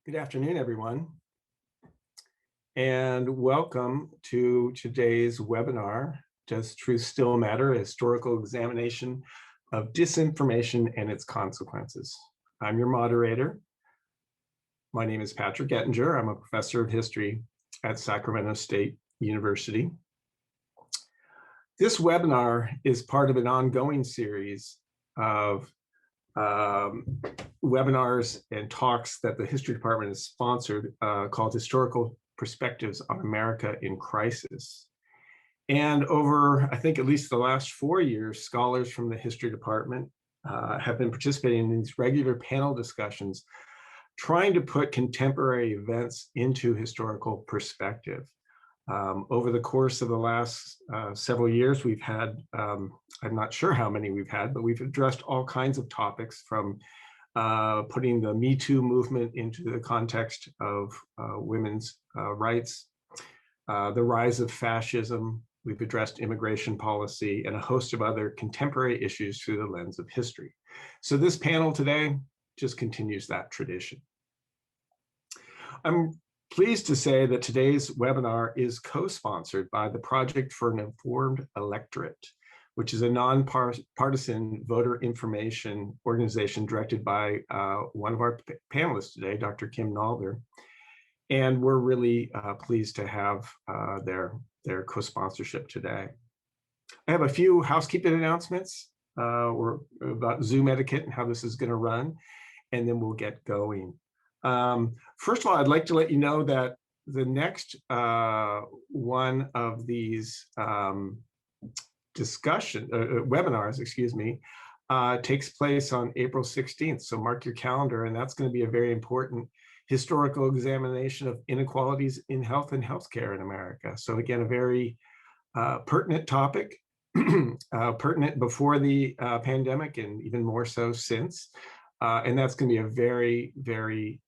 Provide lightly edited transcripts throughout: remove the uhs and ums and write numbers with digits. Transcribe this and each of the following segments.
Good afternoon, everyone, and welcome to today's webinar, Does Truth Still Matter? A Historical Examination of Disinformation and Its Consequences. I'm your moderator. My name is Patrick Ettinger. I'm a professor of history at Sacramento State University. This webinar is part of an ongoing series of webinars and talks that the history department has sponsored called Historical Perspectives on America in Crisis. And over, I think, at least the last 4 years, scholars from the history department have been participating in these regular panel discussions, trying to put contemporary events into historical perspective. Over the course of the last several years, we've had, I'm not sure how many we've had, but we've addressed all kinds of topics, from putting the Me Too movement into the context of women's rights, the rise of fascism. We've addressed immigration policy and a host of other contemporary issues through the lens of history. So this panel today just continues that tradition. I'm pleased to say that today's webinar is co-sponsored by the Project for an Informed Electorate, which is a nonpartisan voter information organization directed by one of our panelists today, Dr. Kim Nalder. And we're really pleased to have their co-sponsorship today. I have a few housekeeping announcements about Zoom etiquette and how this is going to run, and then we'll get going. First of all, I'd like to let you know that the next one of these webinars, takes place on April 16th. So mark your calendar, and that's going to be a very important historical examination of inequalities in health and healthcare in America. So again, a very pertinent topic, pertinent before the pandemic and even more so since. And that's going to be a very, very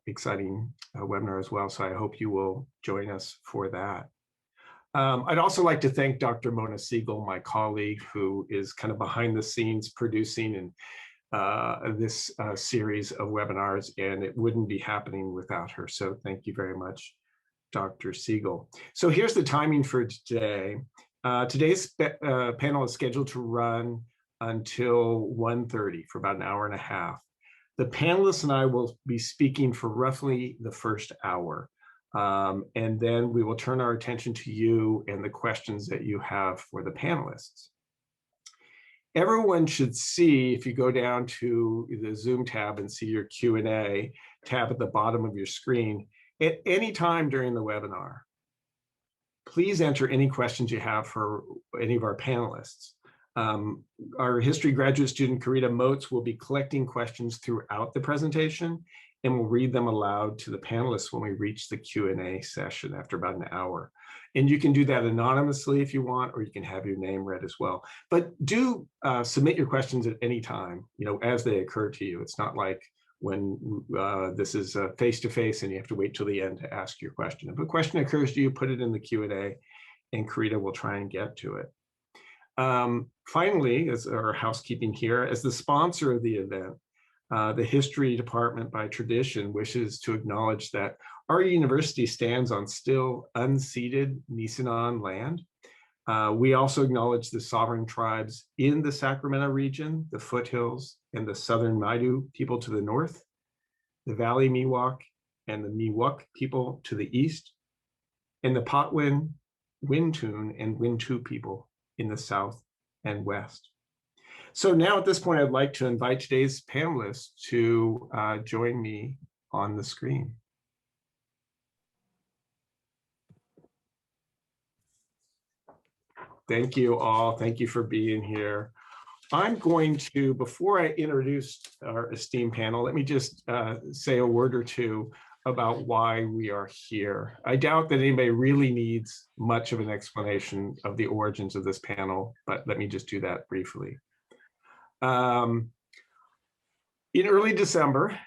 exciting webinar as well. So I hope you will join us for that. I'd also like to thank Dr. Mona Siegel, my colleague, who is kind of behind the scenes producing this series of webinars, and it wouldn't be happening without her. So thank you very much, Dr. Siegel. So here's the timing for today. Today's panel is scheduled to run until 1:30 for about an hour and a half. The panelists and I will be speaking for roughly the first hour. And then we will turn our attention to you and the questions that you have for the panelists. Everyone should see, if you go down to the Zoom tab and see your Q&A tab at the bottom of your screen, at any time during the webinar, please enter any questions you have for any of our panelists. Our history graduate student, Karita Moats, will be collecting questions throughout the presentation, and we'll read them aloud to the panelists when we reach the Q&A session after about an hour. And you can do that anonymously if you want, or you can have your name read as well. But do submit your questions at any time, as they occur to you. It's not like when this is face-to-face and you have to wait till the end to ask your question. If a question occurs to you, put it in the Q&A, and Karita will try and get to it. Finally, as our housekeeping here, as the sponsor of the event, the history department by tradition wishes to acknowledge that our university stands on still unceded Nisenan land. We also acknowledge the sovereign tribes in the Sacramento region, the foothills, and the southern Maidu people to the north, the Valley Miwok and the Miwok people to the east, and the Patwin, Wintun, and Wintu people in the south and west. So now at this point, I'd like to invite today's panelists to join me on the screen. Thank you all. Thank you for being here. I'm going to, before I introduce our esteemed panel, let me just say a word or two about why we are here. I doubt that anybody really needs much of an explanation of the origins of this panel, but let me just do that briefly. In early December,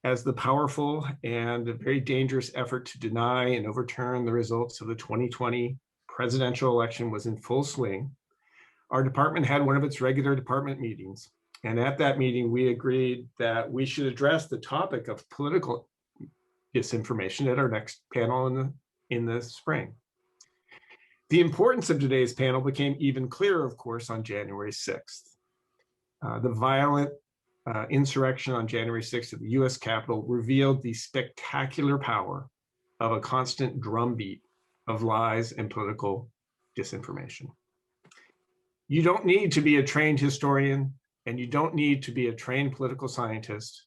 as the powerful and very dangerous effort to deny and overturn the results of the 2020 presidential election was in full swing, our department had one of its regular department meetings. And at that meeting, we agreed that we should address the topic of political disinformation at our next panel in the spring. The importance of today's panel became even clearer, of course, on January 6th. The violent insurrection on January 6th at the US Capitol revealed the spectacular power of a constant drumbeat of lies and political disinformation. You don't need to be a trained historian, and you don't need to be a trained political scientist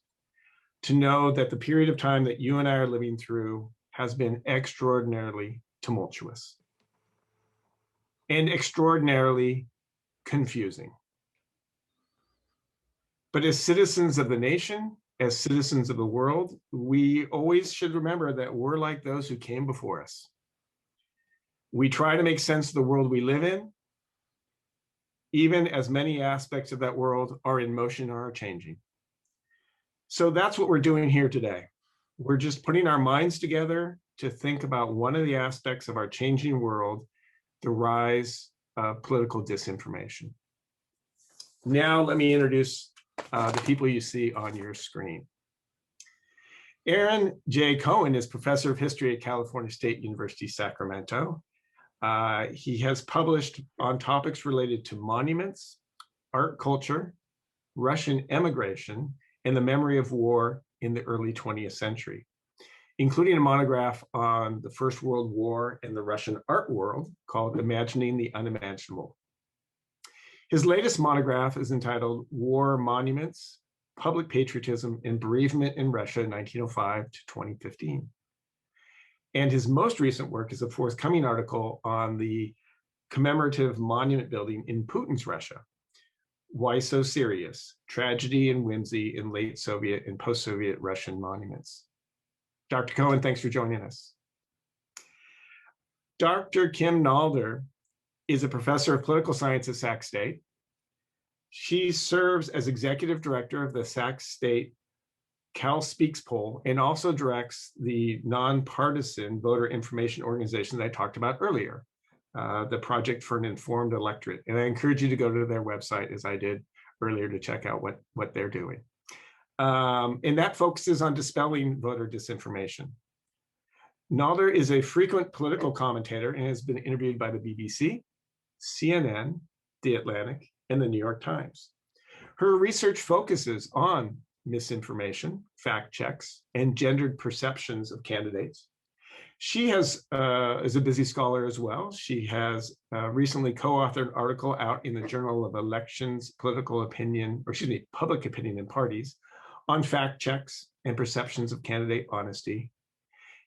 to know that the period of time that you and I are living through has been extraordinarily tumultuous and extraordinarily confusing. But as citizens of the nation, as citizens of the world, we always should remember that we're like those who came before us. We try to make sense of the world we live in, even as many aspects of that world are in motion or are changing. So that's what we're doing here today. We're just putting our minds together to think about one of the aspects of our changing world, the rise of political disinformation. Now, let me introduce the people you see on your screen. Aaron J. Cohen is professor of history at California State University, Sacramento. He has published on topics related to monuments, art culture, Russian emigration, and the memory of war in the early 20th century, including a monograph on the First World War and the Russian art world called Imagining the Unimaginable. His latest monograph is entitled War Monuments, Public Patriotism and Bereavement in Russia, 1905 to 2015. And his most recent work is a forthcoming article on the commemorative monument building in Putin's Russia. Why So Serious? Tragedy and Whimsy in Late Soviet and Post-Soviet Russian Monuments. Dr. Cohen, thanks for joining us. Dr. Kim Nalder is a professor of political science at Sac State. She serves as executive director of the Sac State Cal Speaks poll and also directs the nonpartisan voter information organization that I talked about earlier, the Project for an Informed Electorate. And I encourage you to go to their website, as I did earlier, to check out what they're doing. And that focuses on dispelling voter disinformation. Nalder is a frequent political commentator and has been interviewed by the BBC, CNN, The Atlantic, and the New York Times. Her research focuses on misinformation, fact checks, and gendered perceptions of candidates. She is a busy scholar as well. She has recently co-authored an article out in the Journal of Elections, Public Opinion and Parties on fact checks and perceptions of candidate honesty.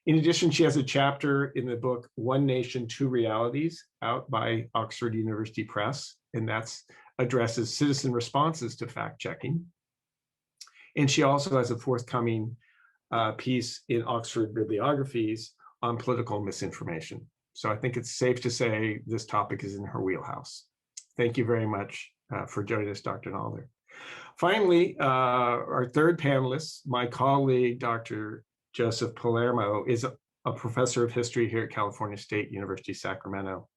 In addition, she has a chapter in the book, One Nation, Two Realities, out by Oxford University Press, and that addresses citizen responses to fact checking. And she also has a forthcoming piece in Oxford Bibliographies on political misinformation. So I think it's safe to say this topic is in her wheelhouse. Thank you very much for joining us, Dr. Nalder. Finally, our third panelist, my colleague, Dr. Joseph Palermo, is a professor of history here at California State University, Sacramento.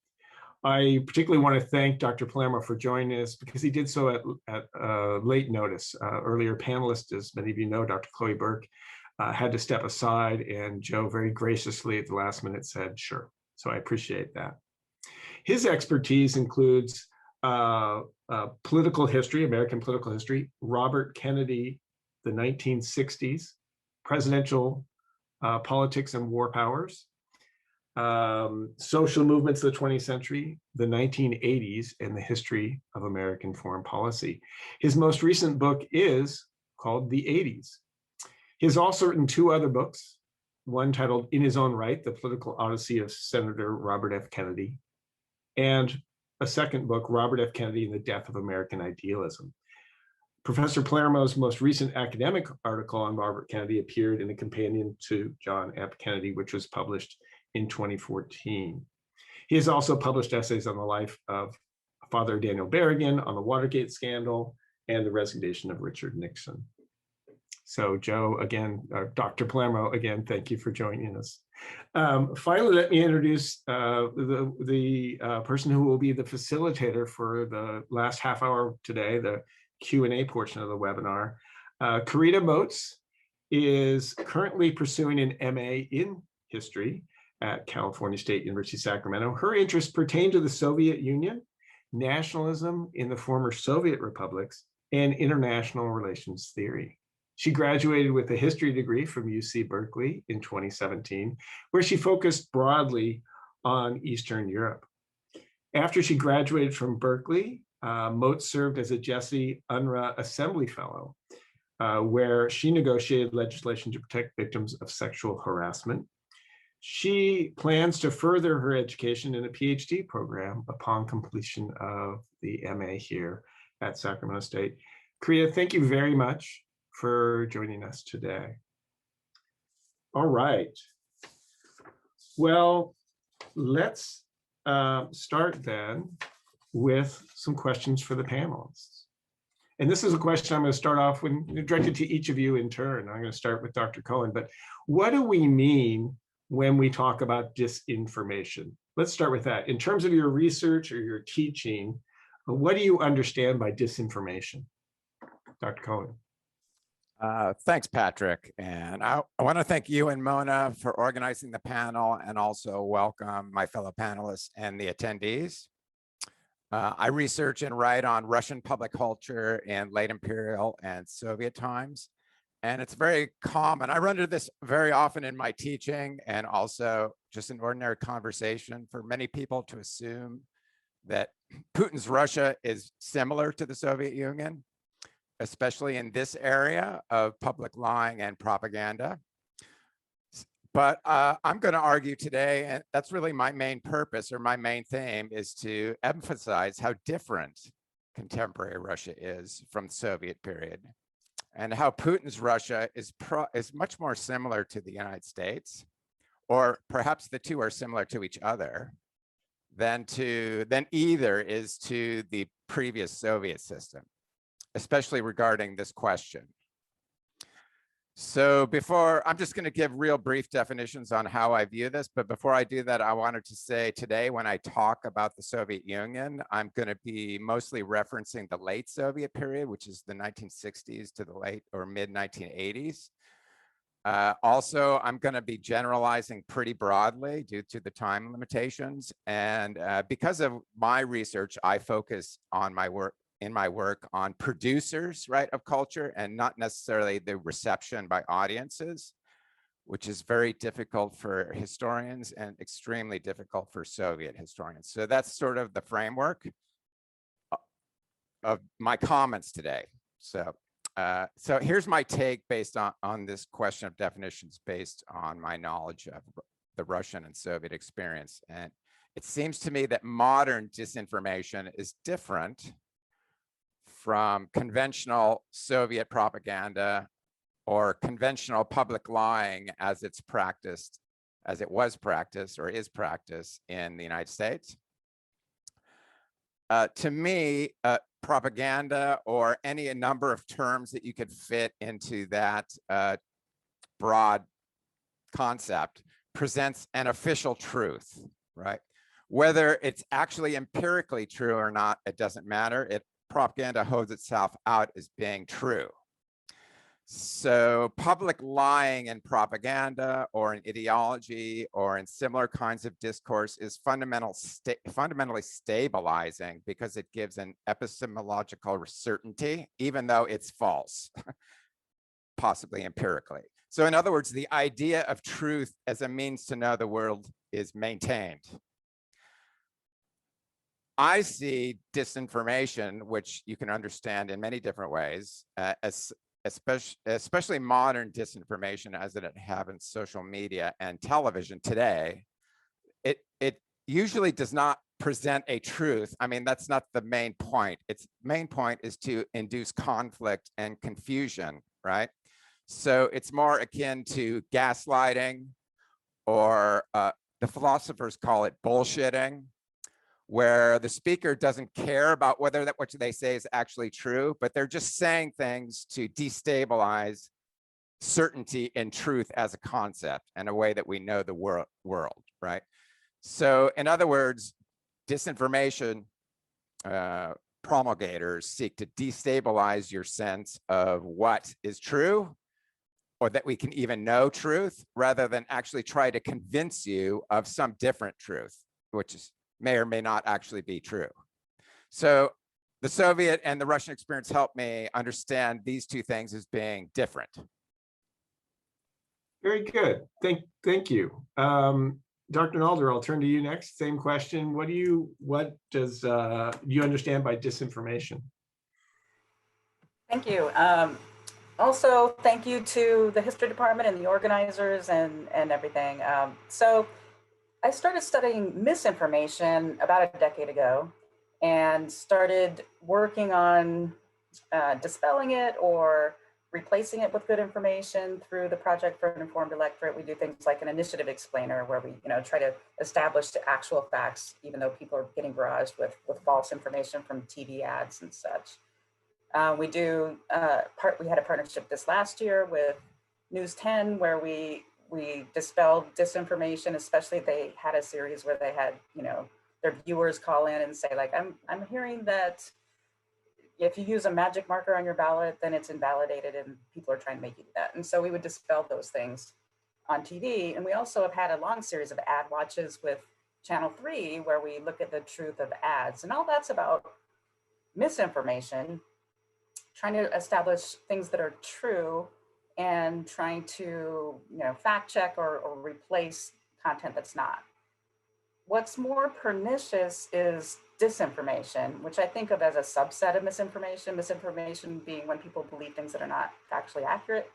I particularly want to thank Dr. Palermo for joining us because he did so at late notice. Earlier panelist, as many of you know, Dr. Chloe Burke, had to step aside, and Joe very graciously at the last minute said, sure. So I appreciate that. His expertise includes political history, American political history, Robert Kennedy, the 1960s, presidential politics and war powers, social movements of the 20th century, the 1980s, and the history of American foreign policy. His most recent book is called The 80s. He has also written two other books, one titled In His Own Right, The Political Odyssey of Senator Robert F. Kennedy, and a second book, Robert F. Kennedy and the Death of American Idealism. Professor Palermo's most recent academic article on Robert Kennedy appeared in a companion to John F. Kennedy, which was published in 2014. He has also published essays on the life of Father Daniel Berrigan, on the Watergate scandal, and the resignation of Richard Nixon. So Joe, again, Dr. Palermo, again, thank you for joining us. Finally, let me introduce the person who will be the facilitator for the last half hour today, the Q&A portion of the webinar. Karita Moats is currently pursuing an MA in history at California State University, Sacramento. Her interests pertain to the Soviet Union, nationalism in the former Soviet republics, and international relations theory. She graduated with a history degree from UC Berkeley in 2017, where she focused broadly on Eastern Europe. After she graduated from Berkeley, Moat served as a Jesse UNRWA Assembly Fellow, where she negotiated legislation to protect victims of sexual harassment. She plans to further her education in a PhD program upon completion of the MA here at Sacramento State. Kriya, thank you very much for joining us today. All right. Well, let's start then with some questions for the panelists. And this is a question I'm going to start off with, directed to each of you in turn. I'm going to start with Dr. Cohen, but what do we mean when we talk about disinformation? Let's start with that. In terms of your research or your teaching, what do you understand by disinformation? Dr. Cohen. Thanks, Patrick. And I want to thank you and Mona for organizing the panel, and also welcome my fellow panelists and the attendees. I research and write on Russian public culture in late imperial and Soviet times. And it's very common. I run into this very often in my teaching and also just in ordinary conversation for many people to assume that Putin's Russia is similar to the Soviet Union, especially in this area of public lying and propaganda. But I'm going to argue today, and that's really my main purpose or my main theme, is to emphasize how different contemporary Russia is from the Soviet period, and how Putin's Russia is much more similar to the United States, or perhaps the two are similar to each other, than either is to the previous Soviet system, especially regarding this question. So I'm just going to give real brief definitions on how I view this. But before I do that, I wanted to say today, when I talk about the Soviet Union, I'm going to be mostly referencing the late Soviet period, which is the 1960s to the late or mid 1980s. Also, I'm going to be generalizing pretty broadly due to the time limitations. And because of my research, I focus on my work on producers, right, of culture, and not necessarily the reception by audiences, which is very difficult for historians and extremely difficult for Soviet historians. So that's sort of the framework of my comments today. So here's my take based on this question of definitions based on my knowledge of the Russian and Soviet experience. And it seems to me that modern disinformation is different from conventional Soviet propaganda or conventional public lying as it was practiced or is practiced in the United States. To me, propaganda, or any number of terms that you could fit into that broad concept, presents an official truth, right? Whether it's actually empirically true or not, it doesn't matter. Propaganda holds itself out as being true. So public lying in propaganda or in ideology or in similar kinds of discourse is fundamentally stabilizing because it gives an epistemological certainty, even though it's false, possibly empirically. So in other words, the idea of truth as a means to know the world is maintained. I see disinformation, which you can understand in many different ways, as especially modern disinformation as it happens social media and television today. It usually does not present a truth. I mean, that's not the main point. Its main point is to induce conflict and confusion, right? So it's more akin to gaslighting, or the philosophers call it bullshitting, where the speaker doesn't care about whether what they say is actually true, but they're just saying things to destabilize certainty and truth as a concept and a way that we know the world, right? So in other words, disinformation promulgators seek to destabilize your sense of what is true or that we can even know truth, rather than actually try to convince you of some different truth, which may or may not actually be true. So the Soviet and the Russian experience helped me understand these two things as being different. Very good. Thank you. Dr. Nalder, I'll turn to you next. Same question. What does you understand by disinformation? Thank you. Also, thank you to the history department and the organizers and everything. So I started studying misinformation about a decade ago and started working on dispelling it or replacing it with good information through the Project for an Informed Electorate. We do things like an initiative explainer where we try to establish the actual facts, even though people are getting barraged with false information from TV ads and such. We had a partnership this last year with News 10 where we dispelled disinformation, especially they had a series where they had, their viewers call in and say like, I'm hearing that if you use a magic marker on your ballot, then it's invalidated and people are trying to make you do that. And so we would dispel those things on TV. And we also have had a long series of ad watches with Channel 3 where we look at the truth of ads, and all that's about misinformation, trying to establish things that are true and trying to fact check or replace content that's not. What's more pernicious is disinformation, which I think of as a subset of misinformation. Misinformation being when people believe things that are not factually accurate.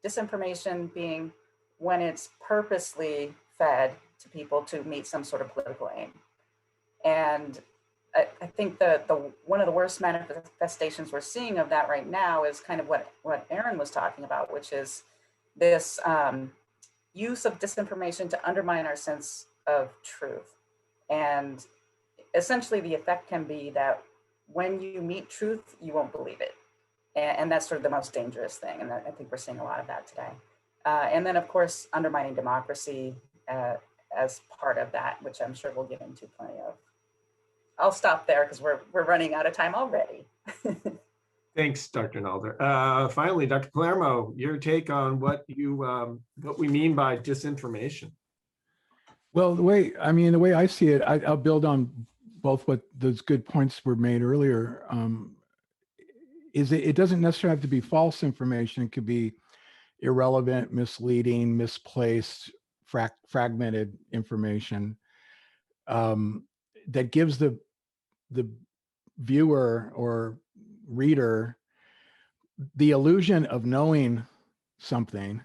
Disinformation being when it's purposely fed to people to meet some sort of political aim. And I think one of the worst manifestations we're seeing of that right now is kind of what Aaron was talking about, which is this use of disinformation to undermine our sense of truth. And essentially the effect can be that when you meet truth, you won't believe it. And that's sort of the most dangerous thing. And I think we're seeing a lot of that today. And then of course, undermining democracy as part of that, which I'm sure we'll get into plenty of. I'll stop there because we're running out of time already. Thanks, Dr. Nalder. Finally, Dr. Palermo, your take on what we mean by disinformation. Well, the way I see it, I'll build on both what those good points were made earlier. Is it doesn't necessarily have to be false information. It could be irrelevant, misleading, misplaced, fragmented information that gives the viewer or reader the illusion of knowing something,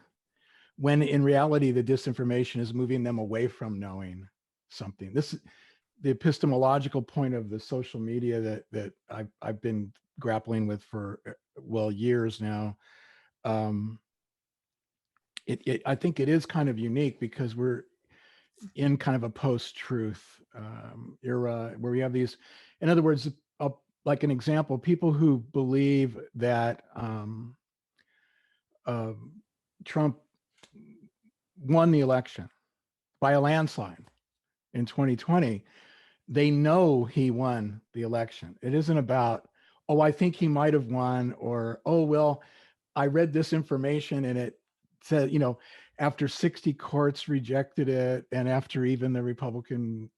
when in reality the disinformation is moving them away from knowing something. This is the epistemological point of the social media that I've been grappling with for years now. I think it is kind of unique because we're in kind of a post-truth era where we have these, in other words, like an example, people who believe that Trump won the election by a landslide in 2020, they know he won the election. It isn't about, oh, I think he might have won, or, oh, well, I read this information and it said, after 60 courts rejected it, and after even the Republican,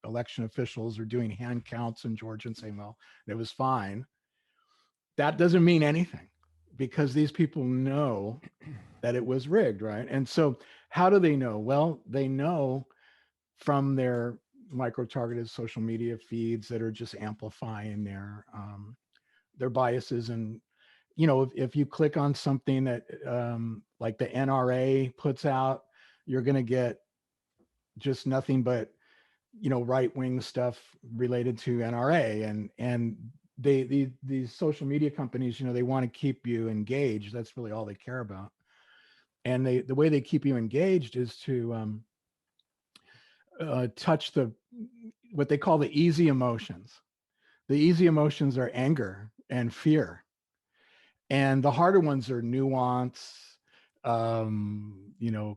election officials are doing hand counts in Georgia and saying, well, it was fine. That doesn't mean anything because these people know that it was rigged, right? And so how do they know? Well, they know from their micro-targeted social media feeds that are just amplifying their biases. And if you click on something that like the NRA puts out, you're going to get just nothing but right-wing stuff related to NRA. And these social media companies, they want to keep you engaged. That's really all they care about. And the way they keep you engaged is to touch what they call the easy emotions. The easy emotions are anger and fear. And the harder ones are nuance,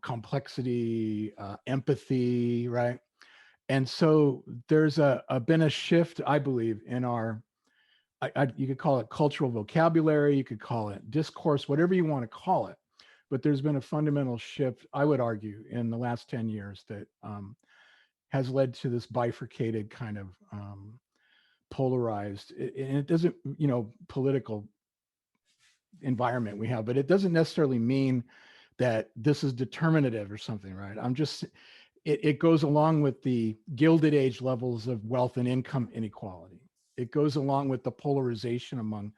complexity, empathy, right? And so there's been a shift, I believe, in our, you could call it cultural vocabulary, you could call it discourse, whatever you want to call it. but there's been a fundamental shift, I would argue, in the last 10 years that has led to this bifurcated kind of polarized, and it doesn't, political environment we have, but it doesn't necessarily mean that this is determinative or something, right? It goes along with the Gilded Age levels of wealth and income inequality. It goes along with the polarization among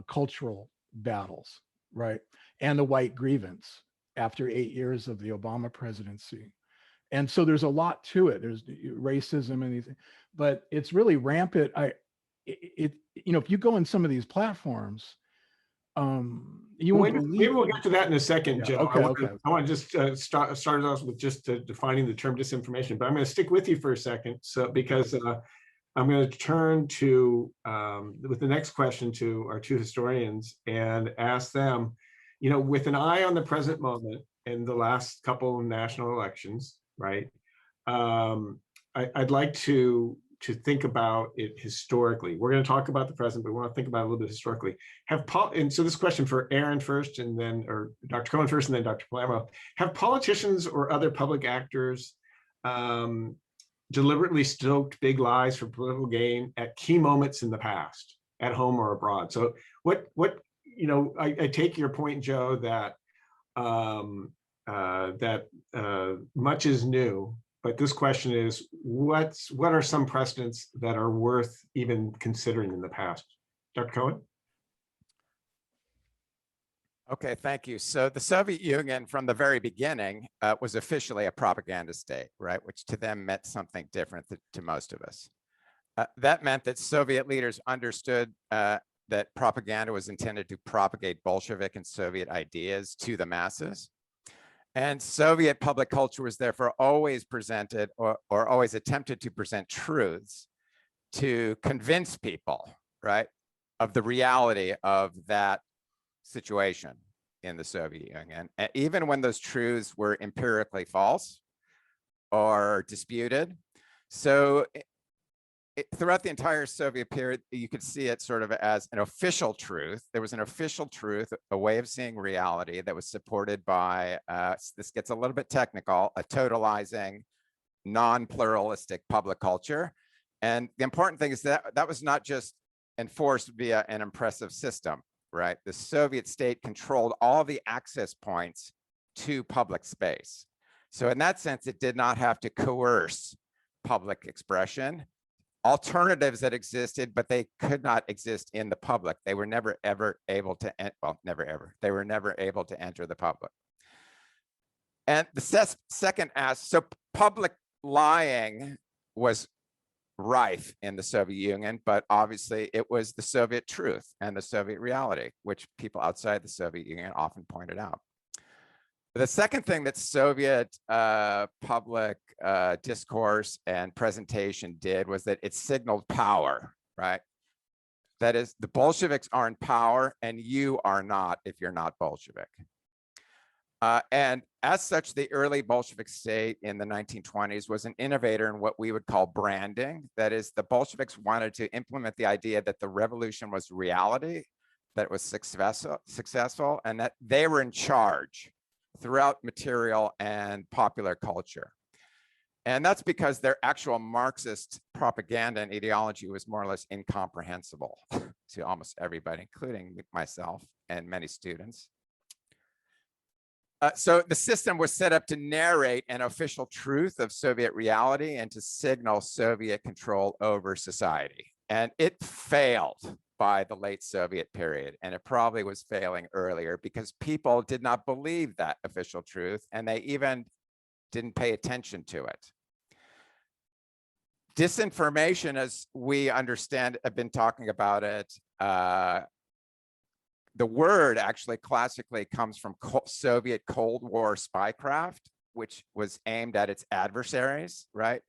cultural battles, right? And the white grievance after 8 years of the Obama presidency. And so there's a lot to it. There's racism and these, but it's really rampant. If you go in some of these platforms, you won't believe. Maybe we'll get to that in a second, Yeah, Joe. okay. I want to just start off with just defining the term disinformation, but I'm going to stick with you for a second, because I'm going to turn to with the next question to our two historians and ask them, with an eye on the present moment and the last couple of national elections, right? I'd like to think about it historically. We're going to talk about the present, but we want to think about it a little bit historically. And so this question for Aaron first, and then, or Dr. Cohen first, and then Dr. Palermo. Have politicians or other public actors deliberately stoked big lies for political gain at key moments in the past, at home or abroad? So I take your point, Joe, that much is new. But this question is, what are some precedents that are worth even considering in the past? Dr. Cohen? Okay, thank you. So the Soviet Union from the very beginning was officially a propaganda state, right? Which to them meant something different to most of us. That meant that Soviet leaders understood that propaganda was intended to propagate Bolshevik and Soviet ideas to the masses. And Soviet public culture was therefore always presented or always attempted to present truths to convince people, right, of the reality of that situation in the Soviet Union, even when those truths were empirically false or disputed. So throughout the entire Soviet period, you could see it sort of as an official truth. There was an official truth, a way of seeing reality that was supported by, this gets a little bit technical, a totalizing, non-pluralistic public culture. And the important thing is that that was not just enforced via an impressive system, right? The Soviet state controlled all the access points to public space. So in that sense, it did not have to coerce public expression. Alternatives that existed, but they could not exist in the public. They were never, ever able to, they were never able to enter the public. And the second aspect, so public lying was rife in the Soviet Union, but obviously it was the Soviet truth and the Soviet reality, which people outside the Soviet Union often pointed out. The second thing that Soviet public discourse and presentation did was that it signaled power, right? That is, the Bolsheviks are in power and you are not if you're not Bolshevik. And as such, the early Bolshevik state in the 1920s was an innovator in what we would call branding. That is, the Bolsheviks wanted to implement the idea that the revolution was reality, that it was successful, and that they were in charge throughout material and popular culture. And that's because their actual Marxist propaganda and ideology was more or less incomprehensible to almost everybody, including myself and many students. So the system was set up to narrate an official truth of Soviet reality and to signal Soviet control over society. And it failed by the late Soviet period. And it probably was failing earlier because people did not believe that official truth and they even didn't pay attention to it. Disinformation, as we understand, have been talking about it. The word actually classically comes from Soviet Cold War spycraft, which was aimed at its adversaries, right?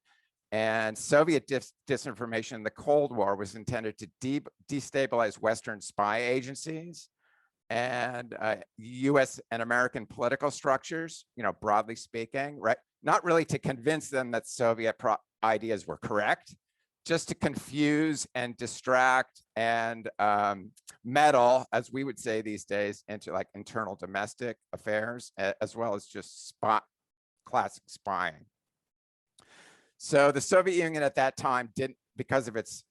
And Soviet disinformation in the Cold War was intended to destabilize Western spy agencies and US and American political structures, broadly speaking, right? Not really to convince them that Soviet ideas were correct, just to confuse and distract and meddle, as we would say these days, into like internal domestic affairs, as well as just classic spying. So the Soviet Union at that time didn't, because of its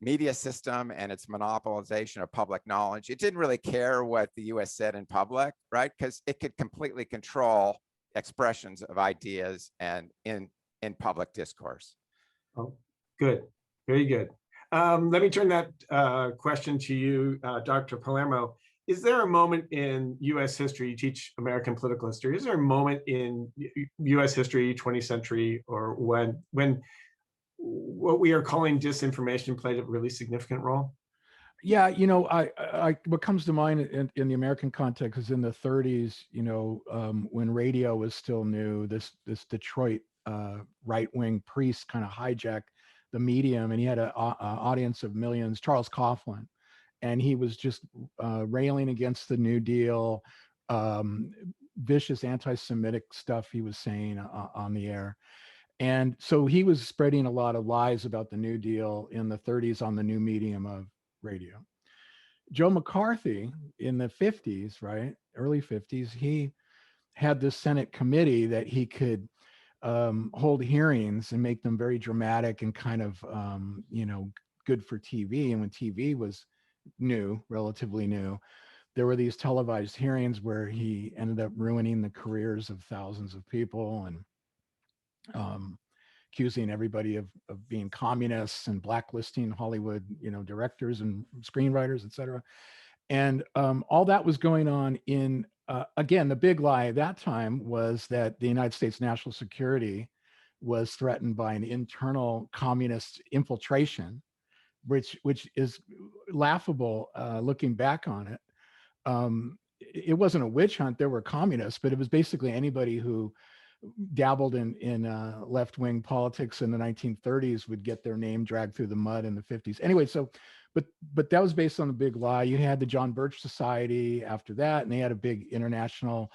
media system and its monopolization of public knowledge, it didn't really care what the US said in public, right? Because it could completely control expressions of ideas and in public discourse. Oh, good, very good. Let me turn that question to you, Dr. Palermo. Is there a moment in US history, you teach American political history, is there a moment in US history, 20th century, or when what we are calling disinformation played a really significant role? Yeah, you know, I what comes to mind in the American context is in the 30s, you know, when radio was still new, this Detroit right-wing priest kind of hijacked the medium, and he had an audience of millions, Charles Coughlin, and he was just railing against the New Deal, vicious anti-Semitic stuff he was saying on the air. And so he was spreading a lot of lies about the New Deal in the 30s on the new medium of radio. Joe McCarthy in the 50s, right, early 50s, he had this Senate committee that he could hold hearings and make them very dramatic and kind of, you know, good for TV. And when TV was new, relatively new, there were these televised hearings where he ended up ruining the careers of thousands of people and accusing everybody of being communists and blacklisting Hollywood, you know, directors and screenwriters, et cetera. And all that was going on in, again, the big lie at that time was that the United States national security was threatened by an internal communist infiltration, which is laughable looking back on it. It wasn't a witch hunt, there were communists, but it was basically anybody who dabbled in left-wing politics in the 1930s would get their name dragged through the mud in the 50s. Anyway, so, but that was based on the big lie. You had the John Birch Society after that, and they had a big international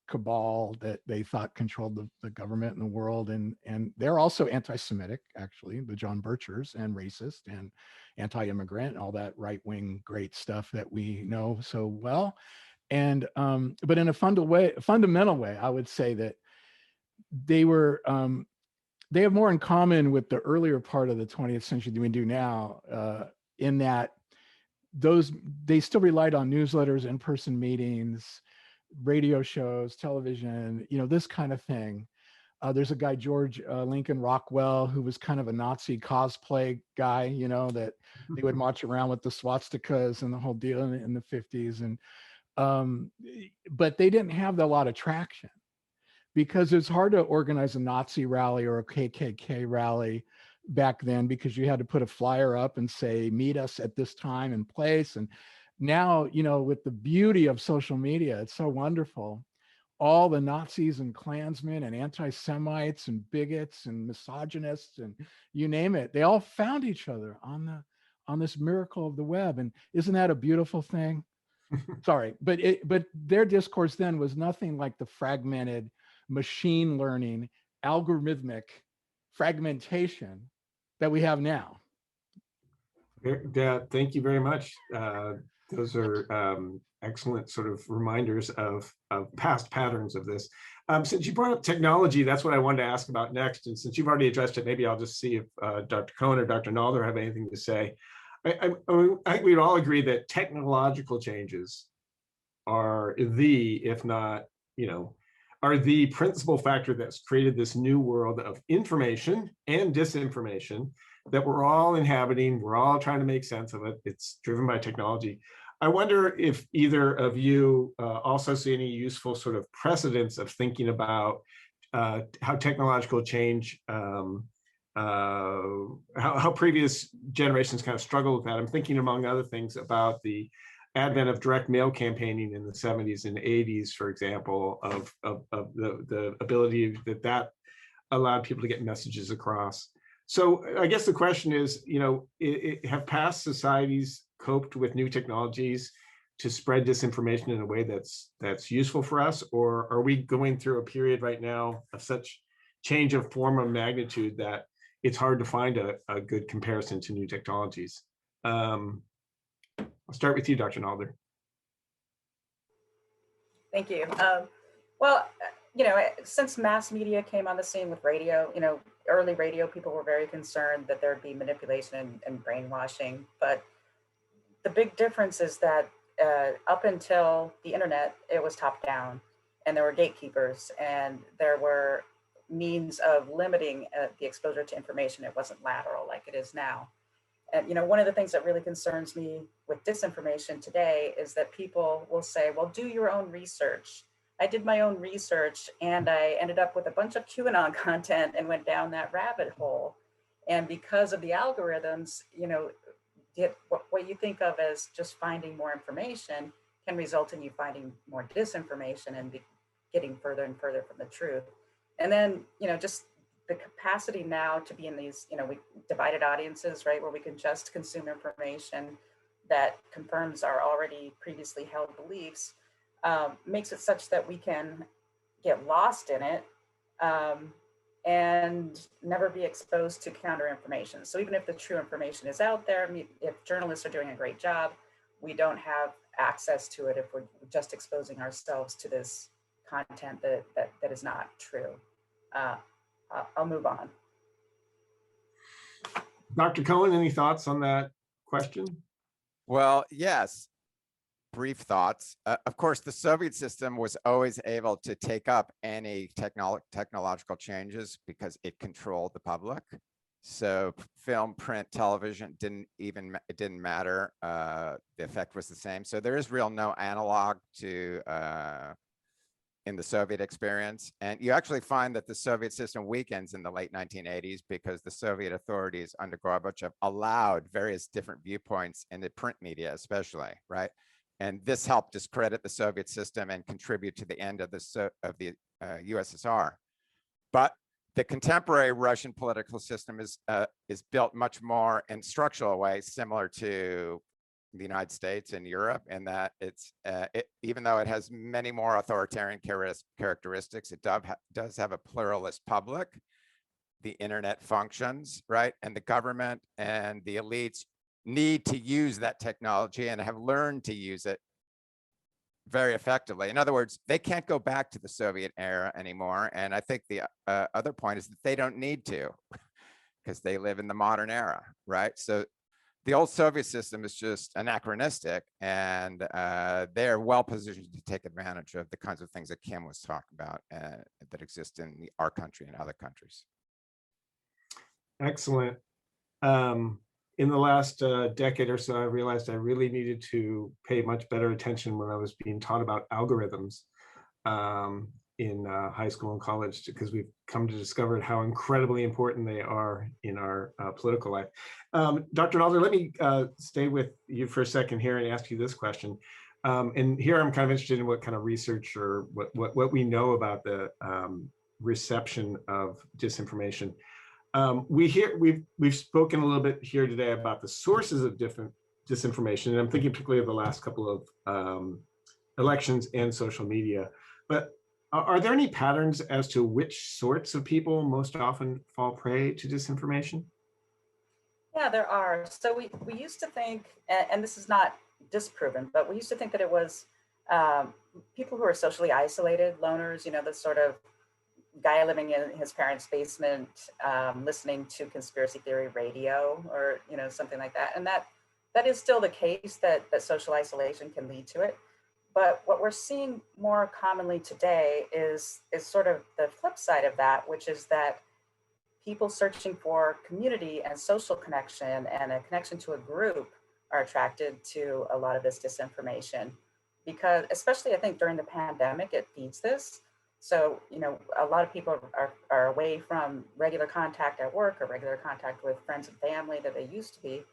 cabal that they thought controlled the government in the world. And they're also anti-Semitic, actually, the John Birchers, and racist and anti-immigrant, all that right-wing great stuff that we know so well. And, but in a fundamental way, I would say that they were they have more in common with the earlier part of the 20th century than we do now, in that they still relied on newsletters, in-person meetings, radio shows, television, you know, this kind of thing. There's a guy, George Lincoln Rockwell, who was kind of a Nazi cosplay guy, you know, that they would march around with the swastikas and the whole deal in the 50s. And but they didn't have a lot of traction, because it's hard to organize a Nazi rally or a KKK rally back then, because you had to put a flyer up and say, meet us at this time and place. And now, you know, with the beauty of social media, it's so wonderful. All the Nazis and Klansmen and anti-Semites and bigots and misogynists and you name it, they all found each other on this miracle of the web. And isn't that a beautiful thing? Sorry, but their discourse then was nothing like the fragmented machine learning, algorithmic fragmentation that we have now. Yeah, thank you very much. Those are excellent sort of reminders of past patterns of this. Since you brought up technology, that's what I wanted to ask about next. And since you've already addressed it, maybe I'll just see if Dr. Cohen or Dr. Nalder have anything to say. I think we'd all agree that technological changes are if not, you know, are the principal factor that's created this new world of information and disinformation that we're all inhabiting. We're all trying to make sense of it. It's driven by technology. I wonder if either of you also see any useful sort of precedents of thinking about how technological change, how previous generations kind of struggled with that. I'm thinking, among other things, about the advent of direct mail campaigning in the 70s and 80s, for example, of the ability that allowed people to get messages across. So I guess the question is, you know, have past societies coped with new technologies to spread disinformation in a way that's useful for us, or are we going through a period right now of such change of form of magnitude that it's hard to find a good comparison to new technologies. I'll start with you, Dr. Nalder. Thank you. Well, you know, since mass media came on the scene with radio, you know, early radio, people were very concerned that there'd be manipulation and brainwashing. But the big difference is that up until the internet, it was top down, and there were gatekeepers, and there were means of limiting the exposure to information. It wasn't lateral like it is now. And, you know, one of the things that really concerns me with disinformation today is that people will say, well, do your own research. I did my own research and I ended up with a bunch of QAnon content and went down that rabbit hole. And because of the algorithms, you know, what you think of as just finding more information can result in you finding more disinformation and getting further and further from the truth. And then, you know, just the capacity now to be in these, you know, divided audiences, right, where we can just consume information that confirms our already previously held beliefs, makes it such that we can get lost in it and never be exposed to counter information. So even if the true information is out there, if journalists are doing a great job, we don't have access to it if we're just exposing ourselves to this content that is not true. I'll move on. Dr. Cohen, any thoughts on that question? Well, yes. Brief thoughts. Of course, the Soviet system was always able to take up any technological changes because it controlled the public. So film, print, television it didn't matter. The effect was the same. So there is no analog to in the Soviet experience. And you actually find that the Soviet system weakens in the late 1980s because the Soviet authorities under Gorbachev allowed various different viewpoints in the print media, especially, right? And this helped discredit the Soviet system and contribute to the end of the USSR. But the contemporary Russian political system is built much more in structural ways similar to the United States and Europe, in that even though it has many more authoritarian characteristics, it does have a pluralist public. The internet functions, right? And the government and the elites need to use that technology and have learned to use it very effectively. In other words, they can't go back to the Soviet era anymore. And I think the other point is that they don't need to because they live in the modern era, right? So the old Soviet system is just anachronistic, and they're well positioned to take advantage of the kinds of things that Kim was talking about that exist in our country and other countries. Excellent. In the last decade or so, I realized I really needed to pay much better attention when I was being taught about algorithms in high school and college, because we've come to discover how incredibly important they are in our political life. Dr. Nalder, let me stay with you for a second here and ask you this question. And here I'm kind of interested in what kind of research or what we know about the reception of disinformation. We've spoken a little bit here today about the sources of different disinformation, and I'm thinking particularly of the last couple of elections and social media. But are there any patterns as to which sorts of people most often fall prey to disinformation? Yeah, there are. So we used to think, and this is not disproven, but we used to think that it was people who are socially isolated, loners, you know, the sort of guy living in his parents' basement, listening to conspiracy theory radio, or, you know, something like that. And that is still the case, that social isolation can lead to it. But what we're seeing more commonly today is sort of the flip side of that, which is that people searching for community and social connection and a connection to a group are attracted to a lot of this disinformation. Because especially I think during the pandemic, it feeds this. So, you know, a lot of people are away from regular contact at work or regular contact with friends and family that they used to be.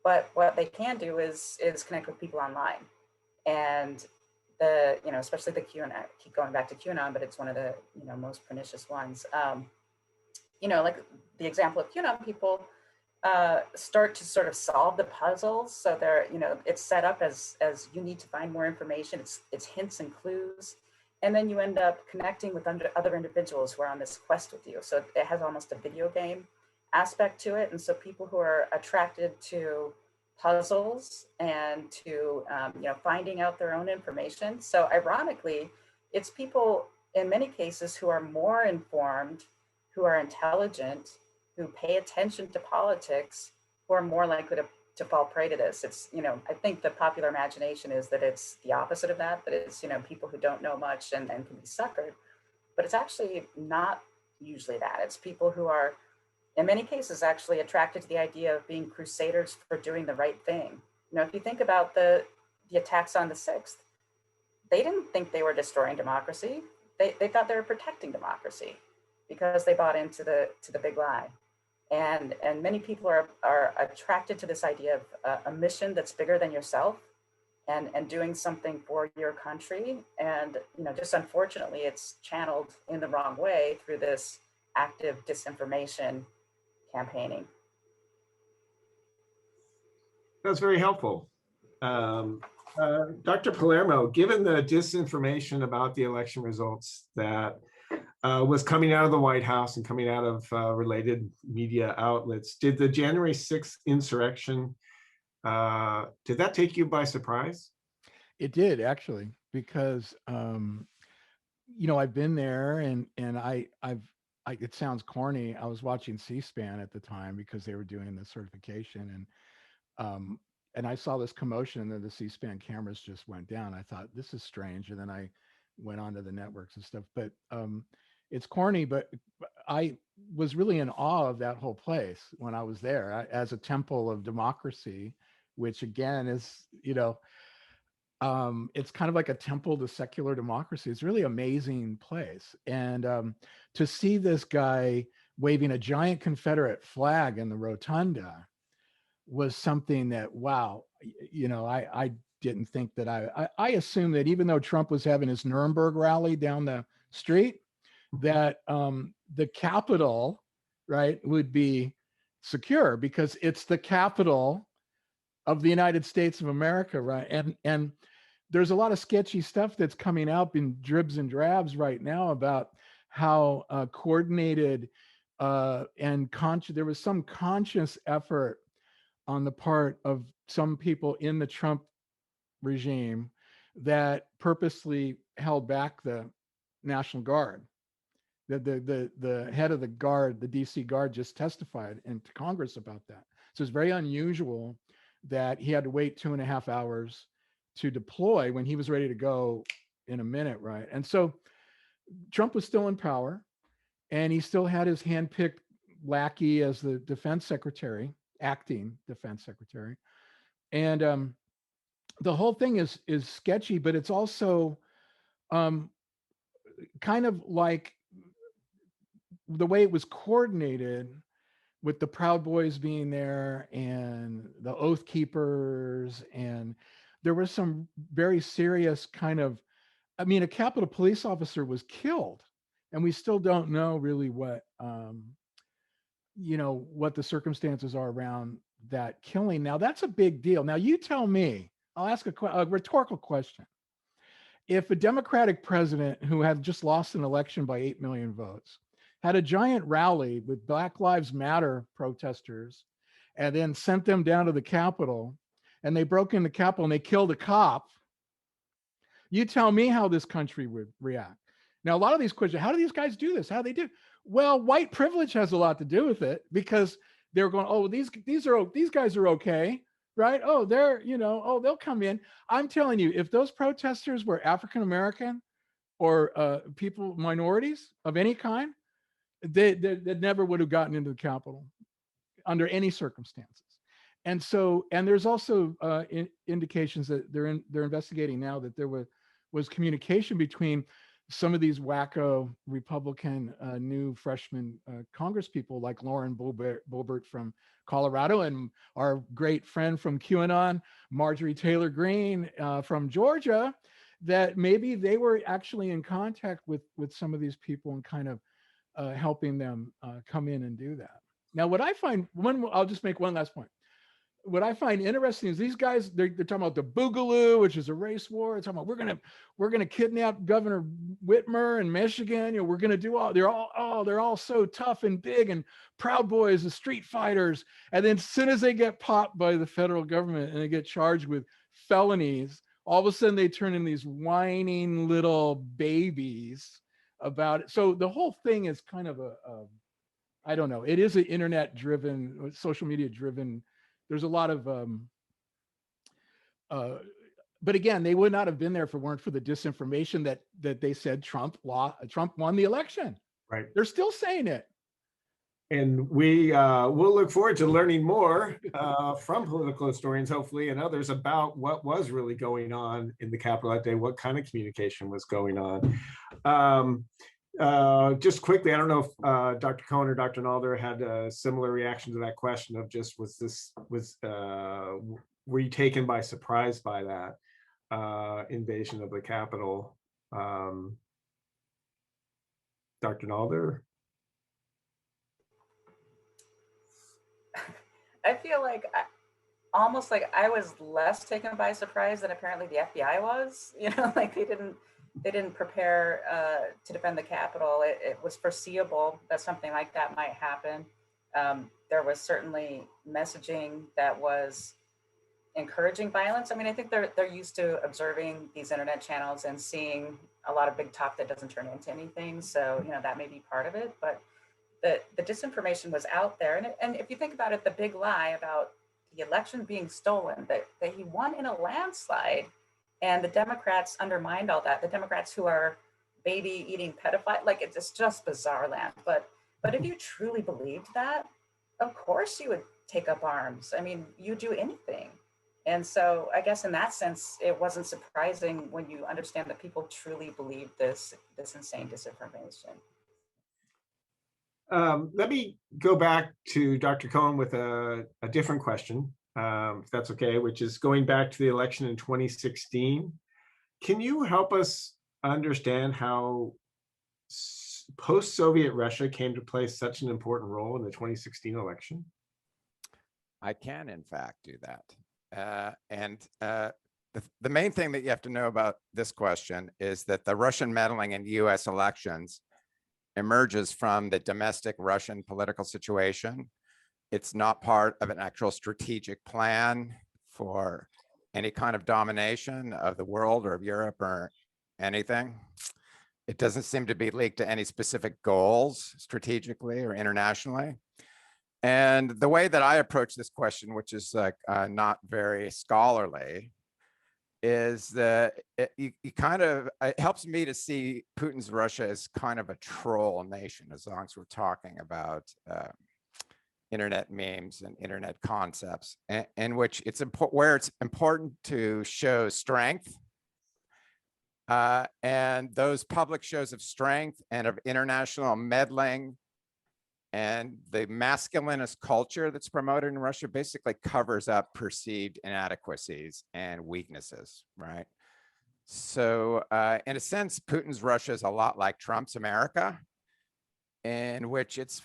But what they can do is connect with people online. And you know, especially the QAnon, I keep going back to QAnon, but it's one of the, you know, most pernicious ones. You know, like the example of QAnon, people start to sort of solve the puzzles. So they're, you know, it's set up as you need to find more information. It's hints and clues. And then you end up connecting with other individuals who are on this quest with you. So it has almost a video game aspect to it. And so people who are attracted to puzzles and to, finding out their own information. So ironically, it's people in many cases who are more informed, who are intelligent, who pay attention to politics, who are more likely to fall prey to this. It's, I think the popular imagination is that it's the opposite of that, that it's, people who don't know much and can be suckered. But it's actually not usually that. It's people who are, in many cases, actually attracted to the idea of being crusaders for doing the right thing. If you think about the attacks on the 6th, they didn't think they were destroying democracy. They thought they were protecting democracy because they bought into the big lie. And many people are attracted to this idea of a mission that's bigger than yourself and doing something for your country. And, just unfortunately, it's channeled in the wrong way through this active disinformation campaigning. That's very helpful. Dr. Palermo, given the disinformation about the election results that was coming out of the White House and coming out of related media outlets, did the January 6th insurrection, did that take you by surprise? It did, actually, because I've been there, and it sounds corny. I was watching C-SPAN at the time because they were doing the certification, and I saw this commotion, and then the C-SPAN cameras just went down. I thought, this is strange, and then I went onto the networks and stuff. But it's corny, but I was really in awe of that whole place when I was there as a temple of democracy, which again is, it's kind of like a temple to secular democracy. It's a really amazing place. And to see this guy waving a giant Confederate flag in the rotunda was something that, wow, I didn't think that I assumed that even though Trump was having his Nuremberg rally down the street, that the Capitol, right, would be secure because it's the capital of the United States of America, right? And there's a lot of sketchy stuff that's coming out in dribs and drabs right now about how coordinated and there was some conscious effort on the part of some people in the Trump regime that purposely held back the National Guard. The head of the Guard, the DC Guard, just testified into Congress about that. So it's very unusual that he had to wait 2.5 hours to deploy when he was ready to go in a minute, right? And so Trump was still in power, and he still had his handpicked lackey as the defense secretary, acting defense secretary. And the whole thing is sketchy, but it's also kind of like the way it was coordinated with the Proud Boys being there and the Oath Keepers. And there was some very serious kind of, a Capitol police officer was killed, and we still don't know really what the circumstances are around that killing. Now, that's a big deal. Now, you tell me, I'll ask a rhetorical question. If a Democratic president who had just lost an election by 8 million votes had a giant rally with Black Lives Matter protesters and then sent them down to the Capitol, and they broke in the Capitol and they killed a cop, you tell me how this country would react. Now, a lot of these questions, how do these guys do this? How do they do? Well, white privilege has a lot to do with it, because they're going, oh, these guys are okay, right? Oh, they'll come in. I'm telling you, if those protesters were African American or minorities of any kind, they never would have gotten into the Capitol under any circumstances. And so, and there's also indications that they're investigating now that there was communication between some of these wacko Republican new freshman Congress people like Lauren Boebert from Colorado, and our great friend from QAnon, Marjorie Taylor Greene from Georgia, that maybe they were actually in contact with some of these people and kind of helping them come in and do that. Now, what I find, I'll just make one last point. What I find interesting is these guys, they're talking about the Boogaloo, which is a race war. They're talking about we're gonna kidnap Governor Whitmer and Michigan, we're going to do they're all so tough and big and Proud Boys, the street fighters. And then as soon as they get popped by the federal government and they get charged with felonies, all of a sudden they turn into these whining little babies about it. So the whole thing is kind of I don't know. It is an internet driven, social media driven. There's a lot of, but again, they would not have been there if it weren't for the disinformation that they said Trump won the election. Right. They're still saying it. And we'll look forward to learning more from political historians, hopefully, and others about what was really going on in the Capitol that day, what kind of communication was going on. Just quickly, I don't know if Dr. Cohen or Dr. Nalder had a similar reaction to that question of just were you taken by surprise by that invasion of the Capitol? Dr. Nalder? I feel like almost like I was less taken by surprise than apparently the FBI was. Like they didn't prepare to defend the Capitol. It was foreseeable that something like that might happen. There was certainly messaging that was encouraging violence. I mean, I think they're used to observing these internet channels and seeing a lot of big talk that doesn't turn into anything. So, that may be part of it, but the disinformation was out there. And if you think about it, the big lie about the election being stolen, that he won in a landslide, and the Democrats undermined all that. The Democrats who are baby eating pedophile, like it's just bizarre land. But if you truly believed that, of course you would take up arms. I mean, you do anything. And so I guess in that sense, it wasn't surprising when you understand that people truly believe this insane disinformation. Let me go back to Dr. Cohen with a different question, if that's okay, which is going back to the election in 2016. Can you help us understand how post-Soviet Russia came to play such an important role in the 2016 election? I can, in fact, do that. The main thing that you have to know about this question is that the Russian meddling in US elections emerges from the domestic Russian political situation. It's not part of an actual strategic plan for any kind of domination of the world or of Europe or anything. It doesn't seem to be linked to any specific goals strategically or internationally. And the way that I approach this question, which is like not very scholarly, is that it helps me to see Putin's Russia as kind of a troll nation, as long as we're talking about internet memes and internet concepts, in which where it's important to show strength. And those public shows of strength and of international meddling and the masculinist culture that's promoted in Russia basically covers up perceived inadequacies and weaknesses, right? So in a sense, Putin's Russia is a lot like Trump's America, in which it's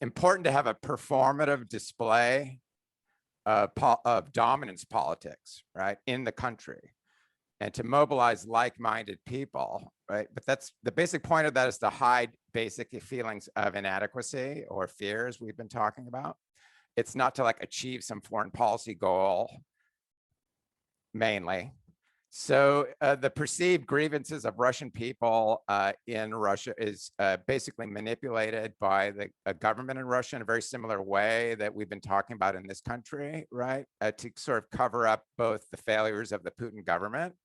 important to have a performative display of dominance politics, right, in the country, and to mobilize like-minded people, right? But that's the basic point of that, is to hide basic feelings of inadequacy or fears we've been talking about. It's not to like achieve some foreign policy goal mainly. So the perceived grievances of Russian people in Russia is basically manipulated by the government in Russia in a very similar way that we've been talking about in this country, right? To sort of cover up both the failures of the Putin government,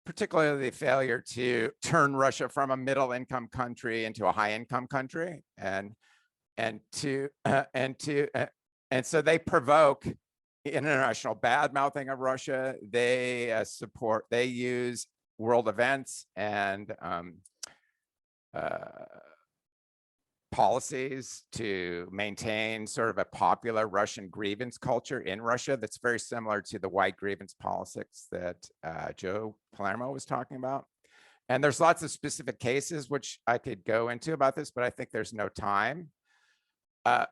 particularly the failure to turn Russia from a middle-income country into a high-income country, and so they provoke international bad-mouthing of Russia. They they use world events and policies to maintain sort of a popular Russian grievance culture in Russia that's very similar to the white grievance politics that Joe Palermo was talking about. And there's lots of specific cases which I could go into about this, but I think there's no time.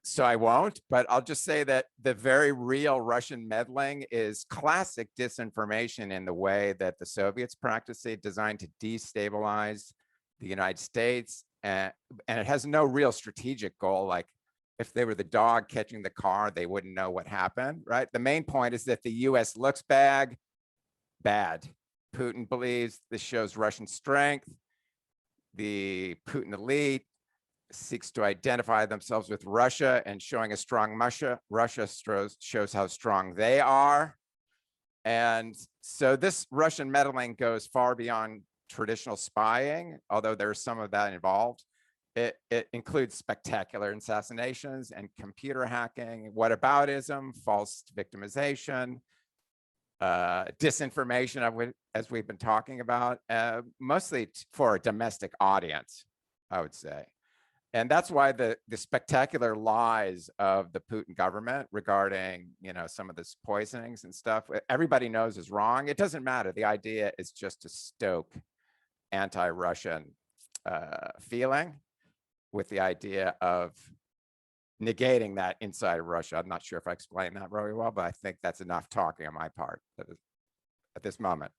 So I won't, but I'll just say that the very real Russian meddling is classic disinformation in the way that the Soviets practiced it, designed to destabilize the United States, and it has no real strategic goal. Like if they were the dog catching the car, they wouldn't know what happened, right? The main point is that the US looks bad. Putin believes this shows Russian strength. The Putin elite seeks to identify themselves with Russia, and showing a strong Russia shows how strong they are. And so this Russian meddling goes far beyond traditional spying, although there's some of that involved. It includes spectacular assassinations and computer hacking, whataboutism, false victimization, disinformation, as we've been talking about, mostly for a domestic audience, I would say. And that's why the spectacular lies of the Putin government regarding, some of this poisonings and stuff, everybody knows is wrong. It doesn't matter. The idea is just to stoke anti-Russian feeling with the idea of negating that inside of Russia. I'm not sure if I explained that very well, but I think that's enough talking on my part at this moment.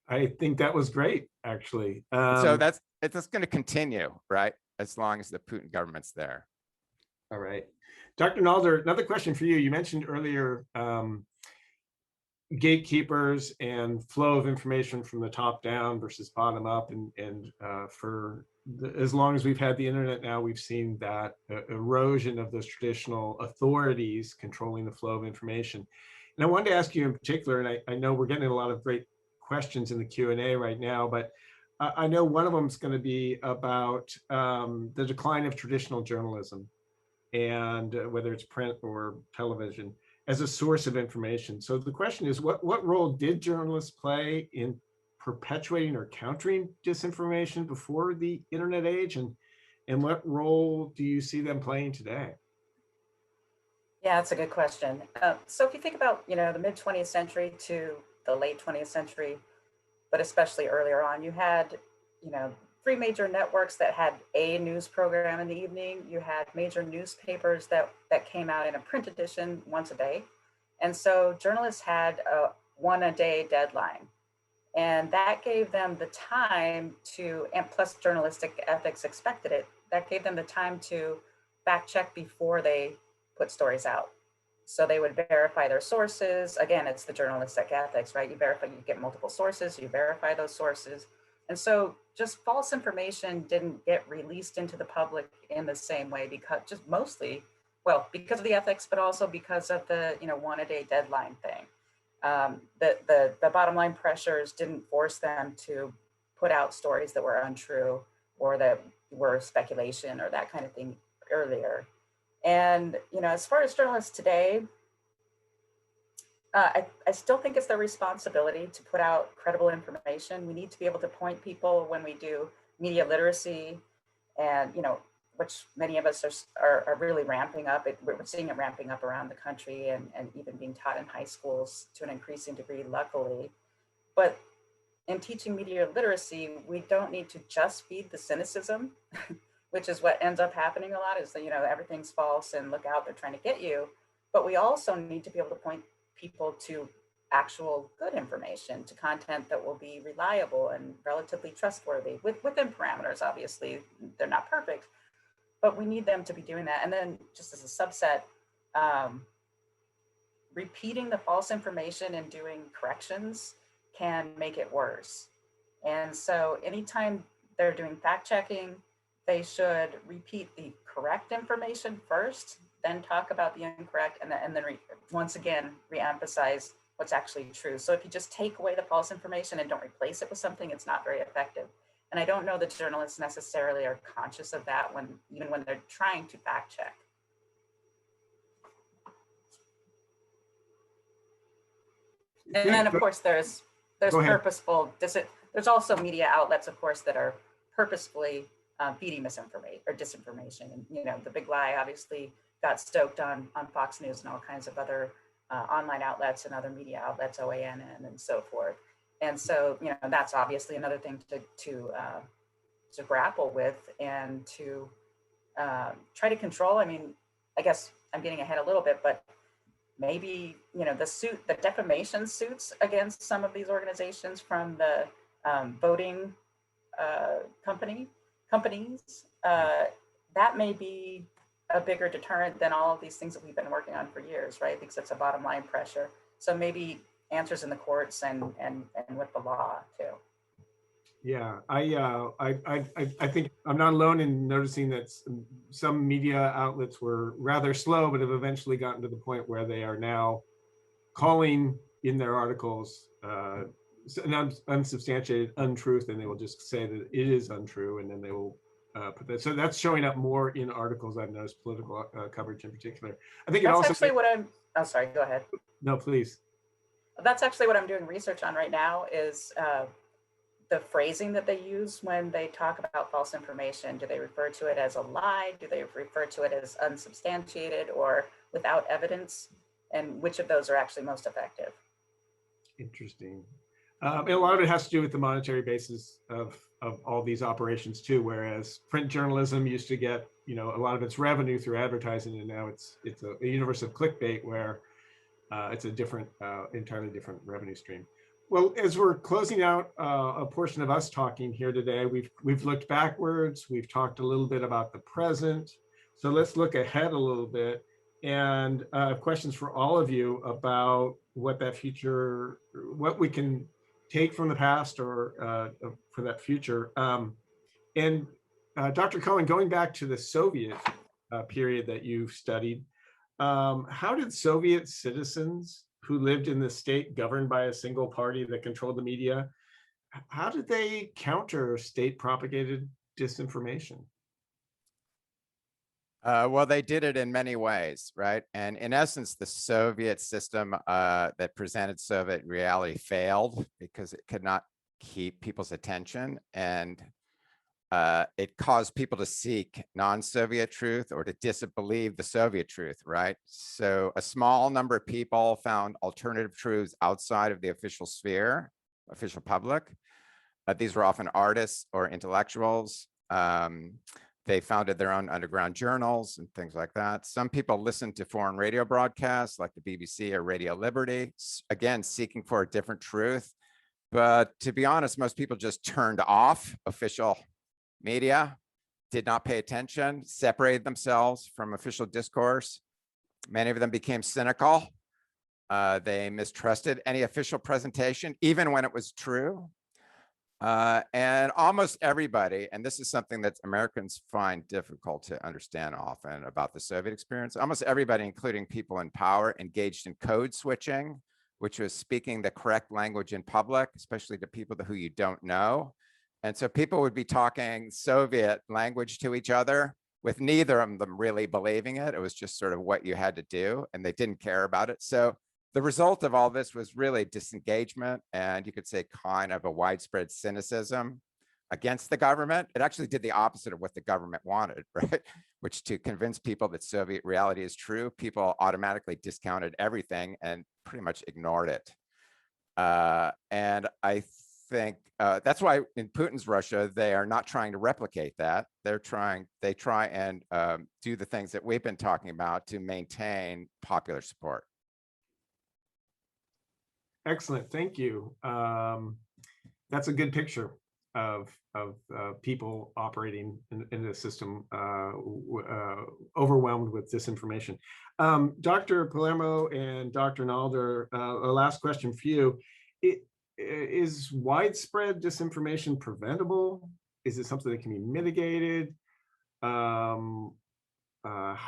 I think that was great, actually. So it's going to continue, right? As long as the Putin government's there. All right. Dr. Nalder, another question for you. You mentioned earlier gatekeepers and flow of information from the top down versus bottom up. And as long as we've had the internet now, we've seen that erosion of those traditional authorities controlling the flow of information. And I wanted to ask you in particular, and I know we're getting a lot of great questions in the Q&A right now, but I know one of them is going to be about the decline of traditional journalism, and whether it's print or television, as a source of information. So the question is, what role did journalists play in perpetuating or countering disinformation before the internet age, and what role do you see them playing today? Yeah, that's a good question. So if you think about, the mid 20th century to the late 20th century, but especially earlier on, you had, 3 major networks that had a news program in the evening. You had major newspapers that came out in a print edition once a day. And so journalists had a 1-a-day deadline. And that gave them the time to, and plus journalistic ethics expected it, that gave them the time to fact check before they put stories out. So they would verify their sources. Again, it's the journalistic ethics, right? You get multiple sources, you verify those sources. And so just false information didn't get released into the public in the same way, because because of the ethics, but also because of the 1-a-day deadline thing. The bottom line pressures didn't force them to put out stories that were untrue or that were speculation or that kind of thing earlier. And as far as journalists today, I still think it's their responsibility to put out credible information. We need to be able to point people when we do media literacy, and which many of us are really ramping up. We're seeing it ramping up around the country, and even being taught in high schools to an increasing degree, luckily. But in teaching media literacy, we don't need to just feed the cynicism, which is what ends up happening a lot, is that everything's false and look out, they're trying to get you. But we also need to be able to point people to actual good information, to content that will be reliable and relatively trustworthy, within parameters. Obviously, they're not perfect, but we need them to be doing that. And then just as a subset, repeating the false information and doing corrections can make it worse. And so anytime they're doing fact checking, they should repeat the correct information first, then talk about the incorrect, and then once again, reemphasize what's actually true. So if you just take away the false information and don't replace it with something, it's not very effective. And I don't know that journalists necessarily are conscious of that even when they're trying to fact check. And then of course there's purposeful, there's also media outlets, of course, that are purposefully feeding misinformation or disinformation. And the big lie obviously got stoked on Fox News and all kinds of other online outlets and other media outlets, OANN and so forth. And so, that's obviously another thing to grapple with and to try to control. I mean, I guess I'm getting ahead a little bit, but maybe, the defamation suits against some of these organizations, from the voting companies, that may be a bigger deterrent than all of these things that we've been working on for years, right? Because it's a bottom line pressure. So maybe answers in the courts and with the law too. Yeah, I think I'm not alone in noticing that some media outlets were rather slow, but have eventually gotten to the point where they are now calling in their articles an unsubstantiated untruth, and they will just say that it is untrue, and then they will put that. So that's showing up more in articles. I've noticed, political coverage in particular. I think that's it also actually what I'm. Oh, sorry. Go ahead. No, please. That's actually what I'm doing research on right now. Is the phrasing that they use when they talk about false information. Do they refer to it as a lie? Do they refer to it as unsubstantiated or without evidence? And which of those are actually most effective? Interesting. And a lot of it has to do with the monetary basis of all these operations too, whereas print journalism used to get, you know, a lot of its revenue through advertising, and now it's a universe of clickbait where it's a different, entirely different revenue stream. Well, as we're closing out a portion of us talking here today, we've looked backwards, we've talked a little bit about the present. So let's look ahead a little bit, and questions for all of you about what that future, what we can take from the past or for that future. And Dr. Cohen, going back to the Soviet period that you've studied, how did Soviet citizens who lived in the state governed by a single party that controlled the media, how did they counter state propagated disinformation? Well, they did it in many ways, right? And in essence, the Soviet system that presented Soviet reality failed because it could not keep people's attention, and it caused people to seek non-Soviet truth or to disbelieve the Soviet truth, right? So a small number of people found alternative truths outside of the official sphere, official public. These were often artists or intellectuals. They founded their own underground journals and things like that. Some people listened to foreign radio broadcasts like the BBC or Radio Liberty, again, seeking for a different truth. But to be honest, most people just turned off official media, did not pay attention, separated themselves from official discourse. Many of them became cynical. They mistrusted any official presentation, even when it was true. And almost everybody, and this is something that Americans find difficult to understand often about the Soviet experience, almost everybody, including people in power, engaged in code switching, which was speaking the correct language in public, especially to people who you don't know. And so people would be talking Soviet language to each other with neither of them really believing it. It was just sort of what you had to do, and they didn't care about it. So the result of all this was really disengagement, and you could say kind of a widespread cynicism against the government. It actually did the opposite of what the government wanted, right? Which, to convince people that Soviet reality is true, people automatically discounted everything and pretty much ignored it. And I think that's why in Putin's Russia, they are not trying to replicate that. They try and do the things that we've been talking about to maintain popular support. Excellent, thank you. That's a good picture of people operating in a system overwhelmed with disinformation. Dr. Palermo and Dr. Nalder, a last question for you. Is widespread disinformation preventable? Is it something that can be mitigated? How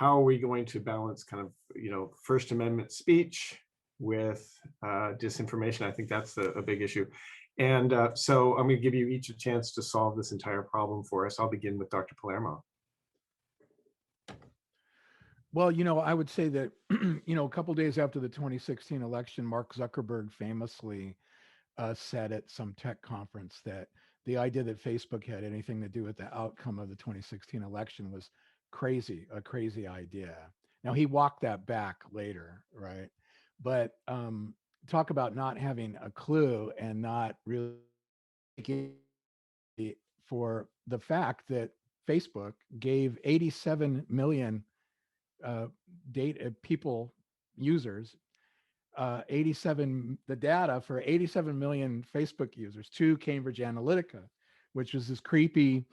are we going to balance kind of, you know, First Amendment speech with disinformation? I think that's a big issue. And so I'm going to give you each a chance to solve this entire problem for us. I'll begin with Dr. Palermo. Well, you know, I would say that, you know, a couple of days after the 2016 election, Mark Zuckerberg famously said at some tech conference that the idea that Facebook had anything to do with the outcome of the 2016 election was crazy, a crazy idea. Now, he walked that back later, right? But talk about not having a clue and not really for the fact that Facebook gave 87 million users, the data for 87 million Facebook users to Cambridge Analytica, which is this creepy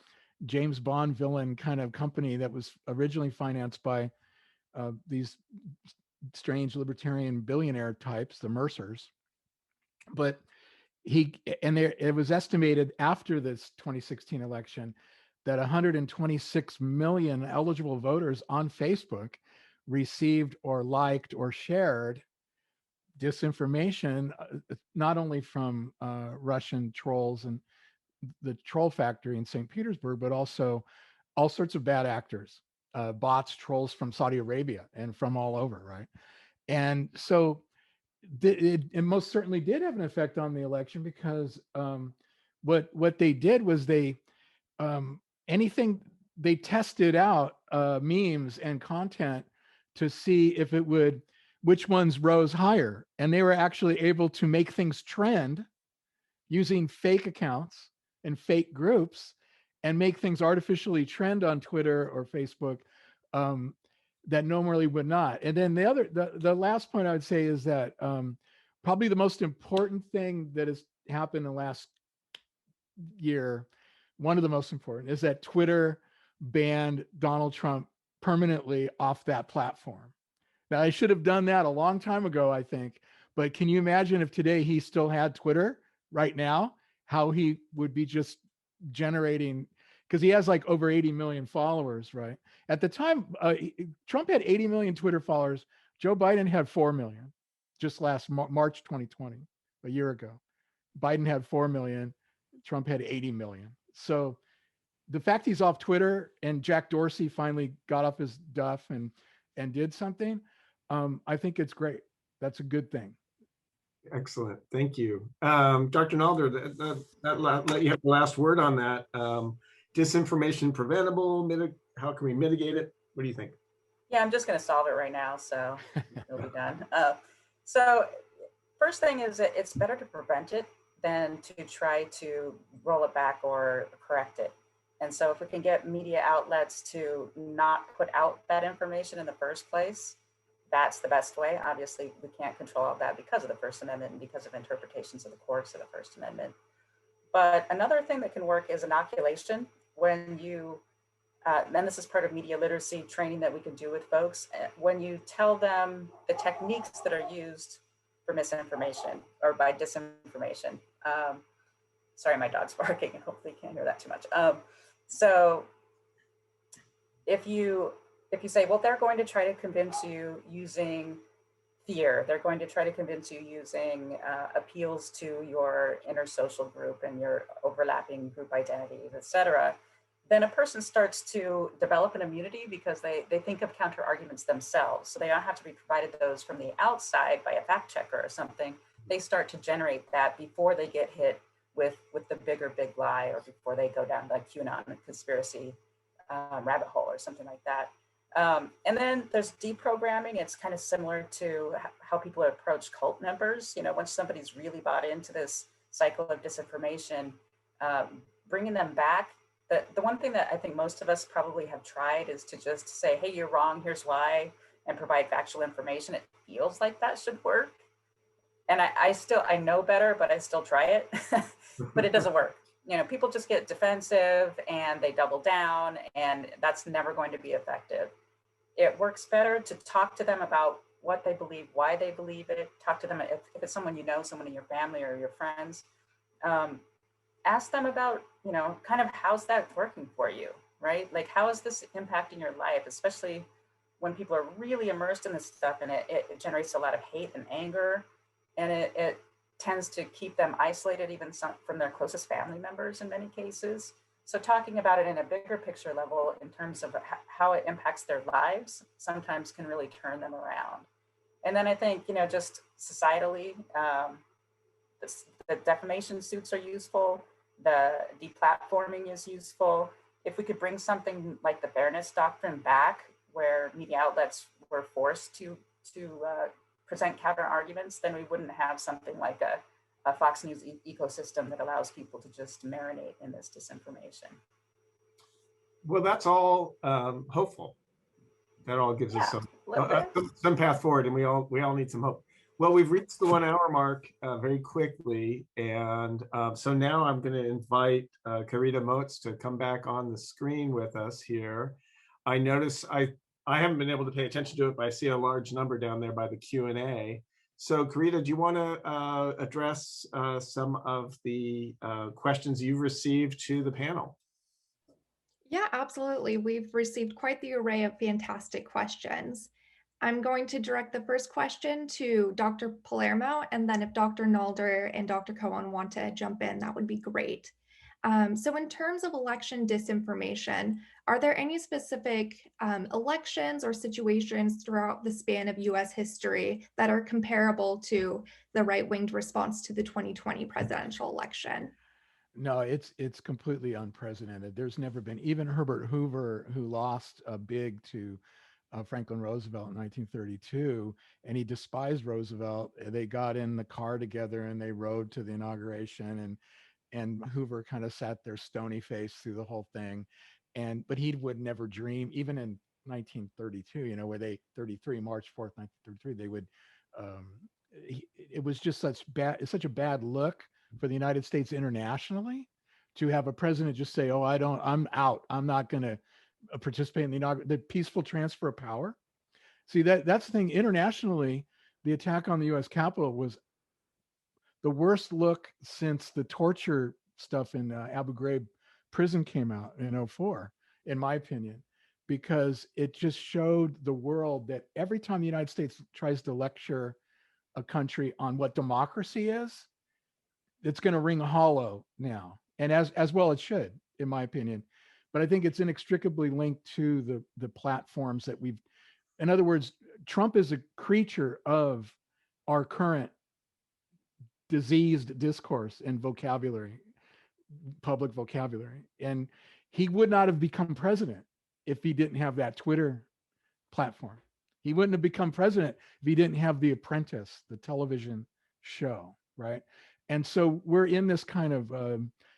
James Bond villain kind of company that was originally financed by these strange libertarian billionaire types, the Mercers. But it was estimated after this 2016 election that 126 million eligible voters on Facebook received or liked or shared disinformation, not only from Russian trolls and the troll factory in St. Petersburg, but also all sorts of bad actors, bots, trolls from Saudi Arabia and from all over, right? And so it most certainly did have an effect on the election, because what they did was they tested out memes and content to see if it would, which ones rose higher, and they were actually able to make things trend using fake accounts and fake groups, and make things artificially trend on Twitter or Facebook that normally would not. And then the last point I would say is that probably the most important thing that has happened in the last year, one of the most important, is that Twitter banned Donald Trump permanently off that platform. Now, I should have done that a long time ago, I think, but can you imagine if today he still had Twitter right now, how he would be just generating, because he has like over 80 million followers, right? At the time, Trump had 80 million Twitter followers. Joe Biden had 4 million just last March 2020, a year ago. Biden had 4 million. Trump had 80 million. So the fact he's off Twitter and Jack Dorsey finally got off his duff and did something, I think it's great. That's a good thing. Excellent. Thank you. Dr. Nalder, let you have the last word on that. Disinformation preventable? How can we mitigate it? What do you think? Yeah, I'm just going to solve it right now, so it'll be done. So first thing is that it's better to prevent it than to try to roll it back or correct it. And so if we can get media outlets to not put out that information in the first place, that's the best way. Obviously, we can't control all that because of the First Amendment and because of interpretations of the courts of the First Amendment. But another thing that can work is inoculation. When you, and this is part of media literacy training that we can do with folks, when you tell them the techniques that are used for misinformation or by disinformation. Sorry, my dog's barking. Hopefully you can't hear that too much. So if you say, well, they're going to try to convince you using fear, they're going to try to convince you using appeals to your inner social group and your overlapping group identities, et cetera, then a person starts to develop an immunity because they think of counter arguments themselves. So they don't have to be provided those from the outside by a fact checker or something. They start to generate that before they get hit with the big lie, or before they go down the QAnon conspiracy rabbit hole or something like that. And then there's deprogramming. It's kind of similar to how people approach cult members. You know, once somebody's really bought into this cycle of disinformation, bringing them back. The one thing that I think most of us probably have tried is to just say, hey, you're wrong, here's why, and provide factual information. It feels like that should work. And I know better, but I still try it, but it doesn't work. You know, people just get defensive and they double down, and that's never going to be effective. It works better to talk to them about what they believe, why they believe it. Talk to them if it's someone you know, someone in your family or your friends. Ask them about, you know, kind of how's that working for you, right? Like, how is this impacting your life, especially when people are really immersed in this stuff, and it generates a lot of hate and anger, and it tends to keep them isolated even from their closest family members in many cases. So talking about it in a bigger picture level in terms of how it impacts their lives sometimes can really turn them around. And then I think, you know, just societally, the defamation suits are useful. The deplatforming is useful. If we could bring something like the fairness doctrine back, where media outlets were forced to present counter arguments, then we wouldn't have something like a Fox News ecosystem that allows people to just marinate in this disinformation. Well, that's all hopeful. That all gives us some path forward, and we all need some hope. Well, we've reached the 1 hour mark very quickly. And so now I'm going to invite Carita Moats to come back on the screen with us here. I notice I haven't been able to pay attention to it, but I see a large number down there by the Q&A. So Carita, do you want to address some of the questions you've received to the panel? Yeah, absolutely. We've received quite the array of fantastic questions. I'm going to direct the first question to Dr. Palermo, and then if Dr. Nalder and Dr. Cohen want to jump in, that would be great. So in terms of election disinformation, are there any specific elections or situations throughout the span of US history that are comparable to the right-winged response to the 2020 presidential election? No, it's completely unprecedented. There's never been, even Herbert Hoover, who lost big to Franklin Roosevelt in 1932, and he despised Roosevelt. They got in the car together and they rode to the inauguration, and Hoover kind of sat there stony faced through the whole thing. But he would never dream, even in 1932, you know, where they 33 March 4th, 1933, they would. It was just such a bad look for the United States internationally to have a president just say, "Oh, I'm out. I'm not going to participate in the peaceful transfer of power." See, that's the thing. Internationally, the attack on the U.S. Capitol was the worst look since the torture stuff in Abu Ghraib prison came out in 2004, in my opinion, because it just showed the world that every time the United States tries to lecture a country on what democracy is, it's going to ring hollow now, and as well it should, in my opinion. But I think it's inextricably linked to the platforms that we've. In other words, Trump is a creature of our current diseased discourse and vocabulary, public vocabulary, and he would not have become president if he didn't have that Twitter platform. He wouldn't have become president if he didn't have The Apprentice, the television show, right? And so we're in this kind of,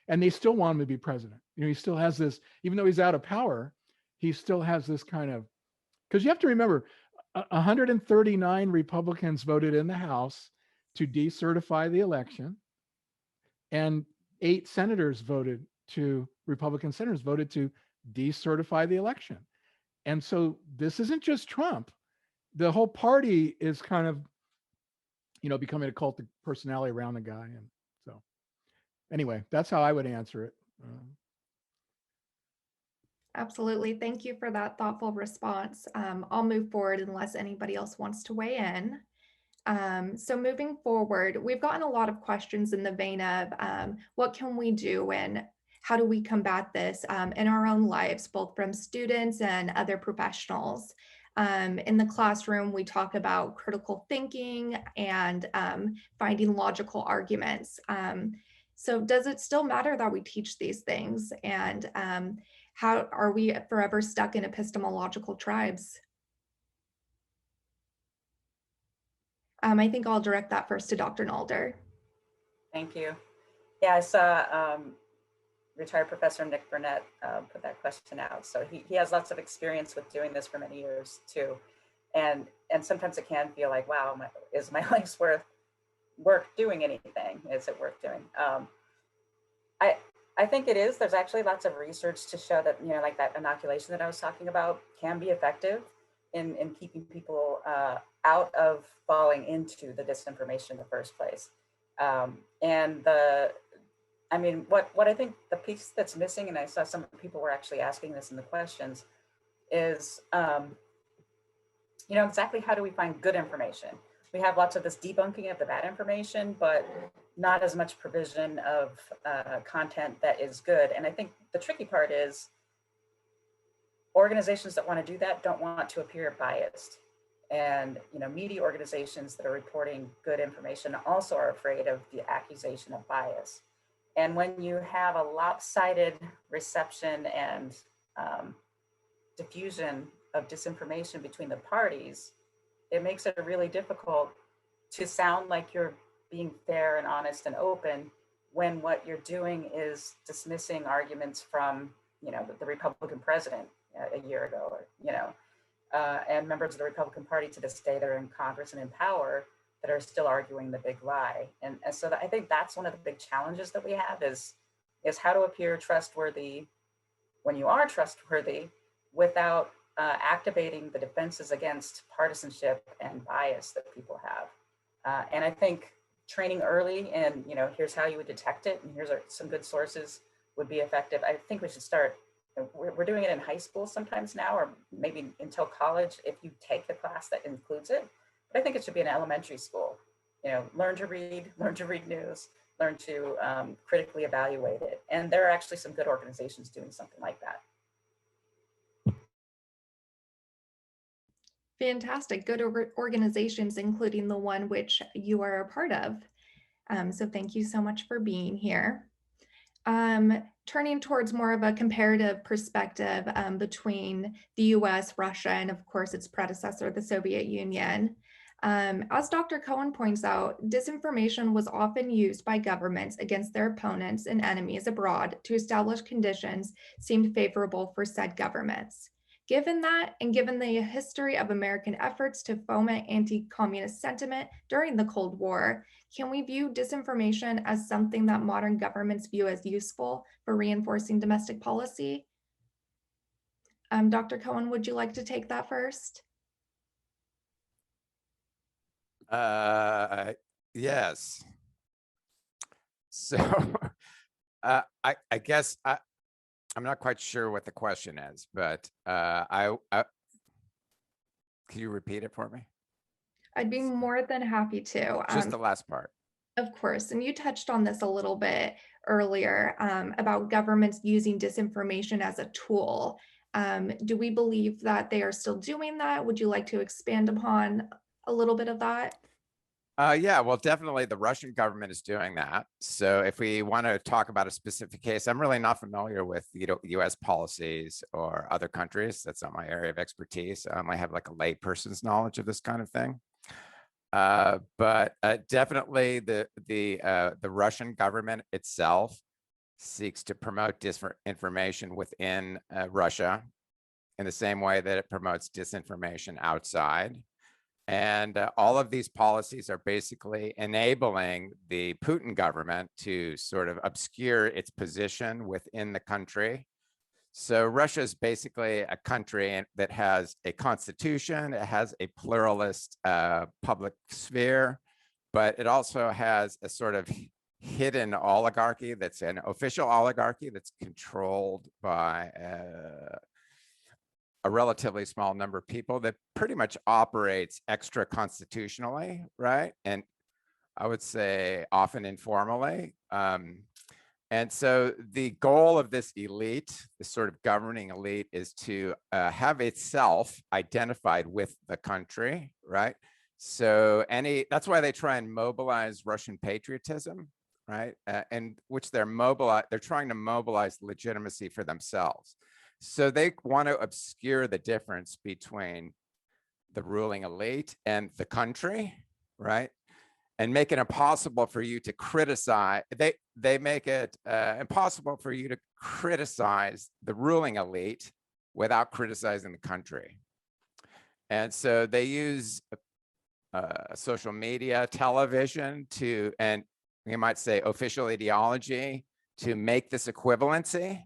and they still want him to be president. You know, he still has this, even though he's out of power, he still has this kind of, because you have to remember, 139 Republicans voted in the House to decertify the election, and 8 Republican senators voted to decertify the election. And so this isn't just Trump. The whole party is kind of, you know, becoming a cult of personality around the guy. And so anyway, that's how I would answer it. Absolutely. Thank you for that thoughtful response. I'll move forward unless anybody else wants to weigh in. So moving forward, we've gotten a lot of questions in the vein of what can we do and how do we combat this in our own lives, both from students and other professionals. In the classroom, we talk about critical thinking and finding logical arguments. So does it still matter that we teach these things? And how are we forever stuck in epistemological tribes? I think I'll direct that first to Dr. Nalder. Thank you. Yeah, I saw retired Professor Nick Burnett put that question out. So he has lots of experience with doing this for many years too. And sometimes it can feel like, wow, is my life's work doing anything? Is it worth doing? I think it is. There's actually lots of research to show that, you know, like that inoculation that I was talking about can be effective in keeping people out of falling into the disinformation in the first place. I mean, what I think the piece that's missing, and I saw some people were actually asking this in the questions, is, you know, exactly how do we find good information? We have lots of this debunking of the bad information, but not as much provision of content that is good. And I think the tricky part is organizations that want to do that don't want to appear biased. And, you know, media organizations that are reporting good information also are afraid of the accusation of bias. And when you have a lopsided reception and diffusion of disinformation between the parties, it makes it really difficult to sound like you're being fair and honest and open when what you're doing is dismissing arguments from, you know, the Republican president a year ago, or, you know, and members of the Republican Party to this day that are in Congress and in power that are still arguing the big lie. And so I think that's one of the big challenges that we have is how to appear trustworthy when you are trustworthy without activating the defenses against partisanship and bias that people have. And I think training early and, here's how you would detect it, and here's some good sources would be effective. I think we should start, we're doing it in high school sometimes now, or maybe until college if you take the class that includes it. But I think it should be in elementary school. Learn to read news, learn to critically evaluate it. And there are actually some good organizations doing something like that. Fantastic. Good organizations, including the one which you are a part of. So thank you so much for being here. Turning towards more of a comparative perspective between the US, Russia, and of course its predecessor, the Soviet Union. As Dr. Cohen points out, disinformation was often used by governments against their opponents and enemies abroad to establish conditions seemed favorable for said governments. Given that, and given the history of American efforts to foment anti-communist sentiment during the Cold War, can we view disinformation as something that modern governments view as useful for reinforcing domestic policy? Dr. Cohen, would you like to take that first? Yes. So I guess I'm not quite sure what the question is, but can you repeat it for me? I'd be more than happy to. Just the last part. Of course, and you touched on this a little bit earlier about governments using disinformation as a tool. Do we believe that they are still doing that? Would you like to expand upon a little bit of that? Yeah, well, definitely the Russian government is doing that. So if we want to talk about a specific case, I'm really not familiar with US policies or other countries. That's not my area of expertise. I have like a lay person's knowledge of this kind of thing. But definitely the Russian government itself seeks to promote disinformation within Russia in the same way that it promotes disinformation outside. And all of these policies are basically enabling the Putin government to sort of obscure its position within the country. So Russia is basically a country that has a constitution, it has a pluralist public sphere, but it also has a sort of hidden oligarchy that's an official oligarchy that's controlled by a relatively small number of people that pretty much operates extra constitutionally, right? And I would say often informally. And so the goal of this elite, this sort of governing elite, is to have itself identified with the country, right? So that's why they try and mobilize Russian patriotism, right? And which they're trying to mobilize legitimacy for themselves. So they want to obscure the difference between the ruling elite and the country, right? And make it impossible for you to criticize. They make it impossible for you to criticize the ruling elite without criticizing the country. And so they use social media, television and you might say official ideology to make this equivalency,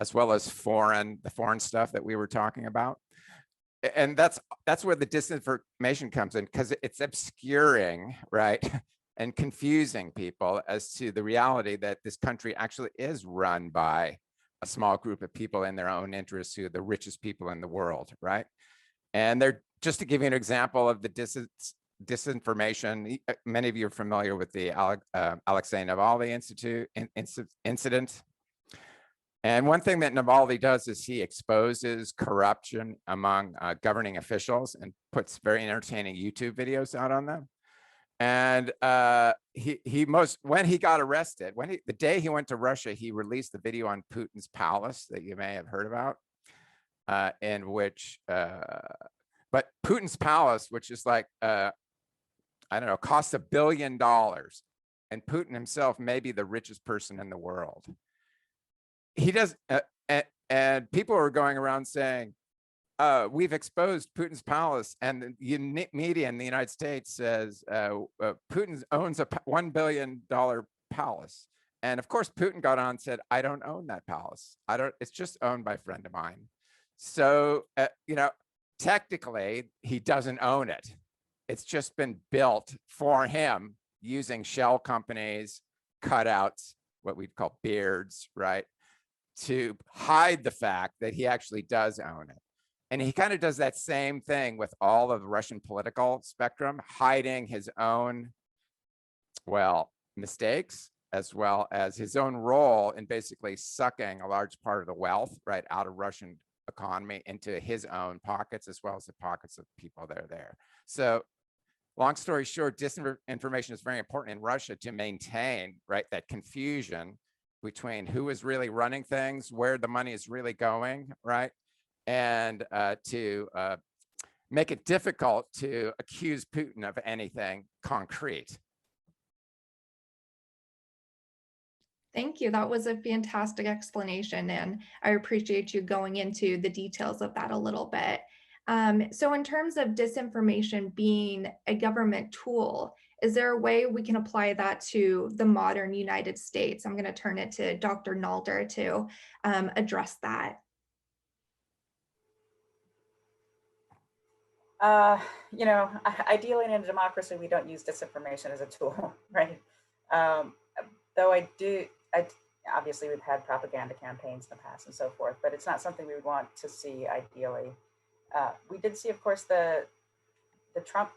as well as the foreign stuff that we were talking about. And that's where the disinformation comes in, because it's obscuring, right, and confusing people as to the reality that this country actually is run by a small group of people in their own interests, who are the richest people in the world, right? And they're, just to give you an example of the disinformation, many of you are familiar with the Alexei Navalny incident. And one thing that Navalny does is he exposes corruption among governing officials and puts very entertaining YouTube videos out on them. And when he got arrested, the day he went to Russia, he released the video on Putin's palace that you may have heard about, in which, but Putin's palace, which is like, I don't know, costs $1 billion, and Putin himself may be the richest person in the world. He does, and people are going around saying, we've exposed Putin's palace, and the media in the United States says Putin owns a $1 billion palace. And of course, Putin got on and said, I don't own that palace. It's just owned by a friend of mine. So, technically, he doesn't own it. It's just been built for him using shell companies, cutouts, what we'd call beards, right? To hide the fact that he actually does own it. And he kind of does that same thing with all of the Russian political spectrum, hiding his own, mistakes, as well as his own role in basically sucking a large part of the wealth right out of Russian economy into his own pockets, as well as the pockets of people that are there. So long story short, disinformation is very important in Russia to maintain that confusion between who is really running things, where the money is really going, right? And to make it difficult to accuse Putin of anything concrete. Thank you. That was a fantastic explanation, and I appreciate you going into the details of that a little bit. So in terms of disinformation being a government tool, is there a way we can apply that to the modern United States? I'm going to turn it to Dr. Nalder to address that. Ideally in a democracy, we don't use disinformation as a tool, right? Though obviously we've had propaganda campaigns in the past and so forth, but it's not something we would want to see ideally. We did see, of course, the Trump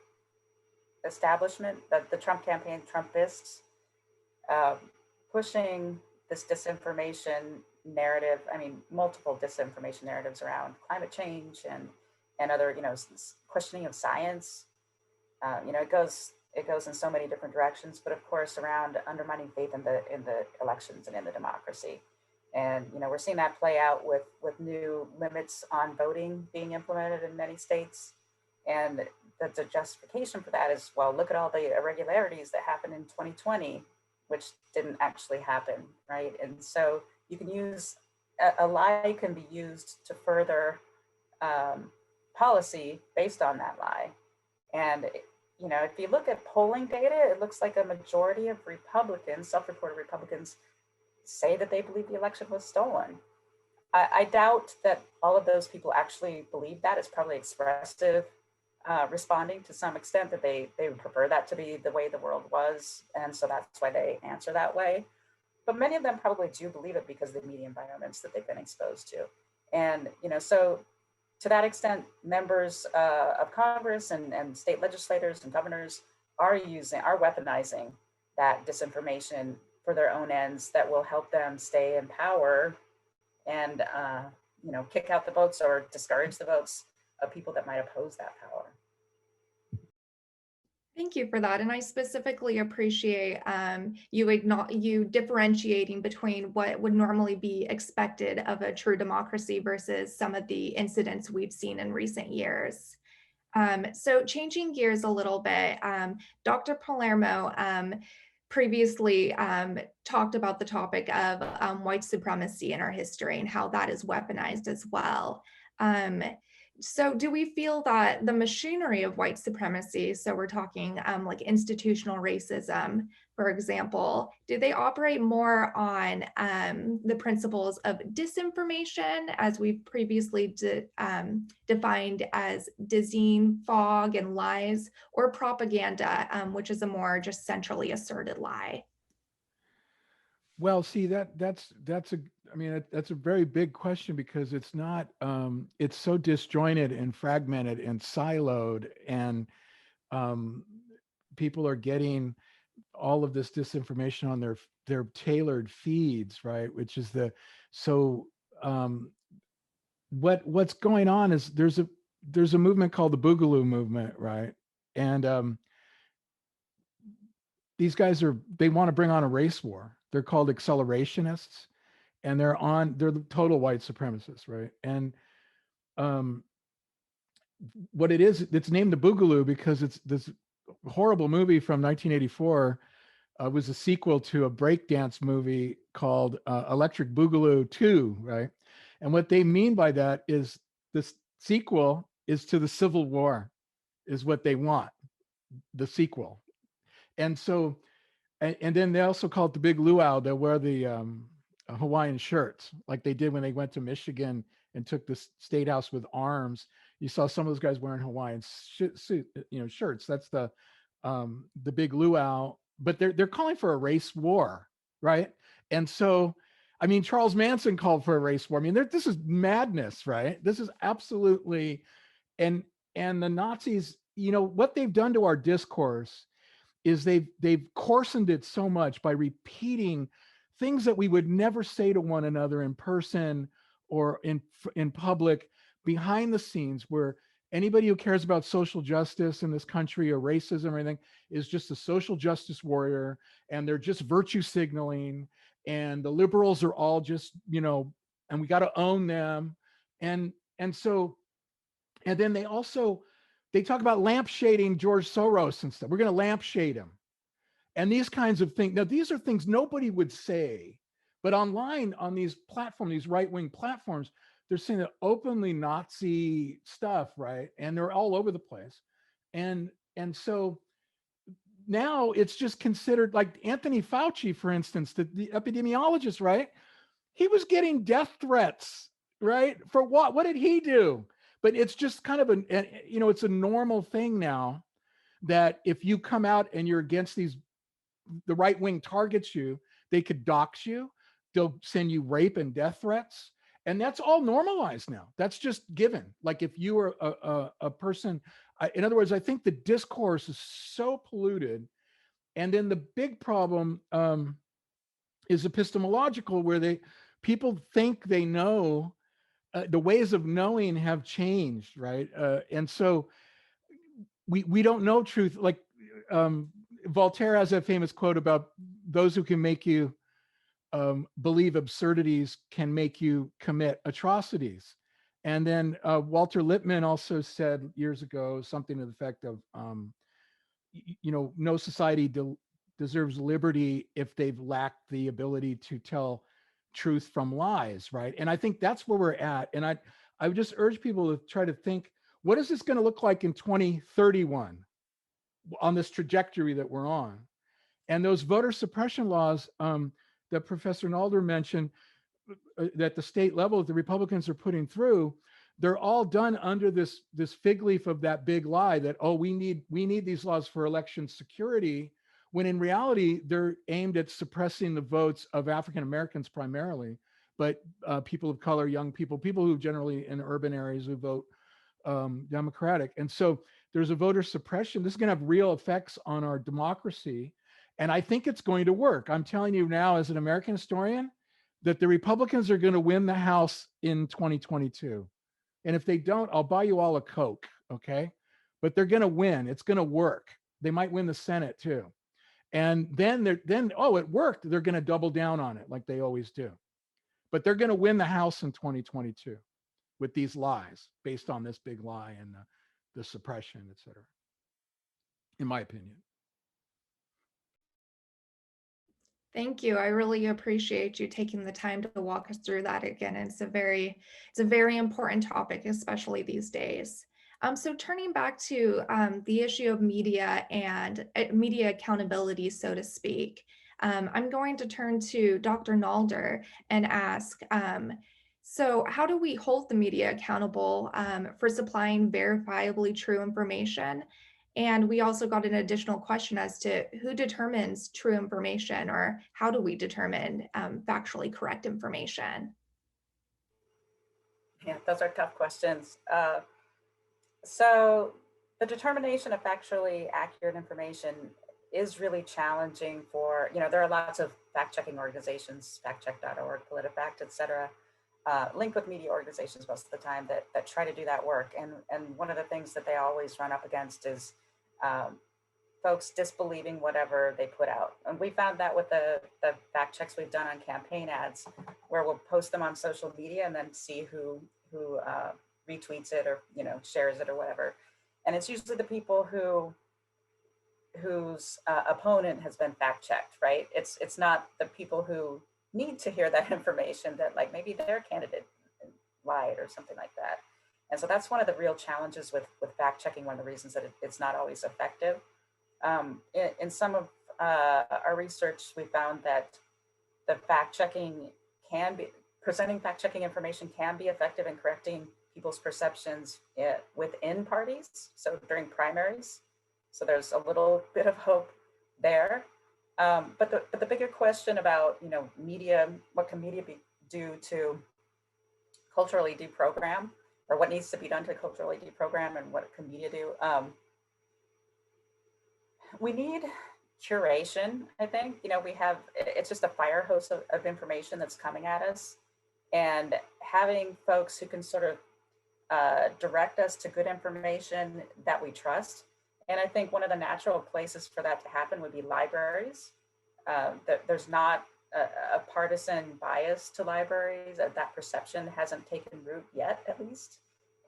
establishment, the Trump campaign, Trumpists, pushing this disinformation narrative. I mean, multiple disinformation narratives around climate change and other, questioning of science. It goes in so many different directions, but of course around undermining faith in the elections and in the democracy. And we're seeing that play out with new limits on voting being implemented in many states. And the justification for that is, well, look at all the irregularities that happened in 2020, which didn't actually happen, right? And so you can use a lie can be used to further policy based on that lie. And if you look at polling data, it looks like a majority of Republicans, self-reported Republicans, say that they believe the election was stolen. I doubt that all of those people actually believe that. It's probably expressive responding to some extent, that they would prefer that to be the way the world was. And so that's why they answer that way. But many of them probably do believe it because of the media environments that they've been exposed to. And, so to that extent, members of Congress and state legislators and governors are weaponizing that disinformation for their own ends that will help them stay in power and, kick out the votes or discourage the votes of people that might oppose that power. Thank you for that. And I specifically appreciate you differentiating between what would normally be expected of a true democracy versus some of the incidents we've seen in recent years. So changing gears a little bit, Dr. Palermo previously talked about the topic of white supremacy in our history and how that is weaponized as well. So do we feel that the machinery of white supremacy, so we're talking like institutional racism, for example, do they operate more on the principles of disinformation, as we've previously defined as disease, fog, and lies, or propaganda, which is a more just centrally asserted lie? Well, see, that's a very big question, because it's not, it's so disjointed and fragmented and siloed, and people are getting all of this disinformation on their tailored feeds, right? Which is what's going on is there's a movement called the Boogaloo movement, right? And these guys they want to bring on a race war. They're called accelerationists, and they're the total white supremacists, right? And what it is, it's named the Boogaloo because it's this horrible movie from 1984. Was a sequel to a breakdance movie called Electric Boogaloo 2, right? And what they mean by that is sequel is to the Civil War, is what they want, the sequel. And so, and then they also call it the Big Luau. They wear the Hawaiian shirts, like they did when they went to Michigan and took the state house with arms. You saw some of those guys wearing Hawaiian shirts. That's the Big Luau. But they're calling for a race war, right? And so, I mean, Charles Manson called for a race war. I mean, this is madness, right? This is absolutely, and the Nazis, what they've done to our discourse is they've coarsened it so much by repeating things that we would never say to one another in person or in public, behind the scenes, where anybody who cares about social justice in this country or racism or anything is just a social justice warrior, and they're just virtue signaling, and the liberals are all just, and we got to own them. And so, and then they talk about lampshading George Soros and stuff. We're going to lampshade him. And these kinds of things. Now, these are things nobody would say, but online on these platforms, these right-wing platforms, they're saying that openly Nazi stuff, right? And they're all over the place. And so now it's just considered, like Anthony Fauci, for instance, the epidemiologist, right? He was getting death threats, right? For what? What did he do? But it's just kind of it's a normal thing now that if you come out and you're against the right wing targets you, they could dox you, they'll send you rape and death threats, and that's all normalized now. That's just given. Like if you are a person, in other words, I think the discourse is so polluted, and then the big problem is epistemological, where people think they know. The ways of knowing have changed, right? And so we don't know truth. Like Voltaire has that famous quote about those who can make you believe absurdities can make you commit atrocities. And then Walter Lippmann also said years ago something to the effect of, no society deserves liberty if they've lacked the ability to tell truth from lies, right? And I think that's where we're at. And I would just urge people to try to think, what is this going to look like in 2031 on this trajectory that we're on? And those voter suppression laws that Professor Nalder mentioned, that the state level that the Republicans are putting through, they're all done under this fig leaf of that big lie that, oh, we need these laws for election security, when in reality they're aimed at suppressing the votes of African Americans primarily, but people of color, young people who generally in urban areas who vote Democratic. And so there's a voter suppression. This is going to have real effects on our democracy. And I think it's going to work. I'm telling you now, as an American historian, that the Republicans are going to win the House in 2022. And if they don't, I'll buy you all a Coke, okay? But they're going to win. It's going to work. They might win the Senate too. And then it worked. They're going to double down on it like they always do. But they're going to win the House in 2022 with these lies, based on this big lie and the suppression, et cetera, in my opinion. Thank you. I really appreciate you taking the time to walk us through that again. It's a very important topic, especially these days. So turning back to the issue of media and media accountability, so to speak, I'm going to turn to Dr. Nalder and ask, so how do we hold the media accountable for supplying verifiably true information? And we also got an additional question as to who determines true information, or how do we determine factually correct information? Yeah, those are tough questions. So the determination of factually accurate information is really challenging for, there are lots of fact-checking organizations, factcheck.org, PolitiFact, et cetera, linked with media organizations most of the time that try to do that work. And one of the things that they always run up against is folks disbelieving whatever they put out. And we found that with the fact checks we've done on campaign ads, where we'll post them on social media and then see who retweets it or shares it or whatever. And it's usually the people whose opponent has been fact checked, right? It's not the people who need to hear that information, that like maybe their candidate lied or something like that. And so that's one of the real challenges with fact checking, one of the reasons that it's not always effective. In some of our research, we found that the fact checking presenting fact checking information can be effective in correcting people's perceptions within parties, so during primaries. So there's a little bit of hope there. But the bigger question about, media, what can media do to culturally deprogram, or what needs to be done to culturally deprogram, and what can media do? We need curation, I think. It's just a fire hose of information that's coming at us, and having folks who can sort of direct us to good information that we trust. And I think one of the natural places for that to happen would be libraries. There's not a partisan bias to libraries. That perception hasn't taken root yet, at least.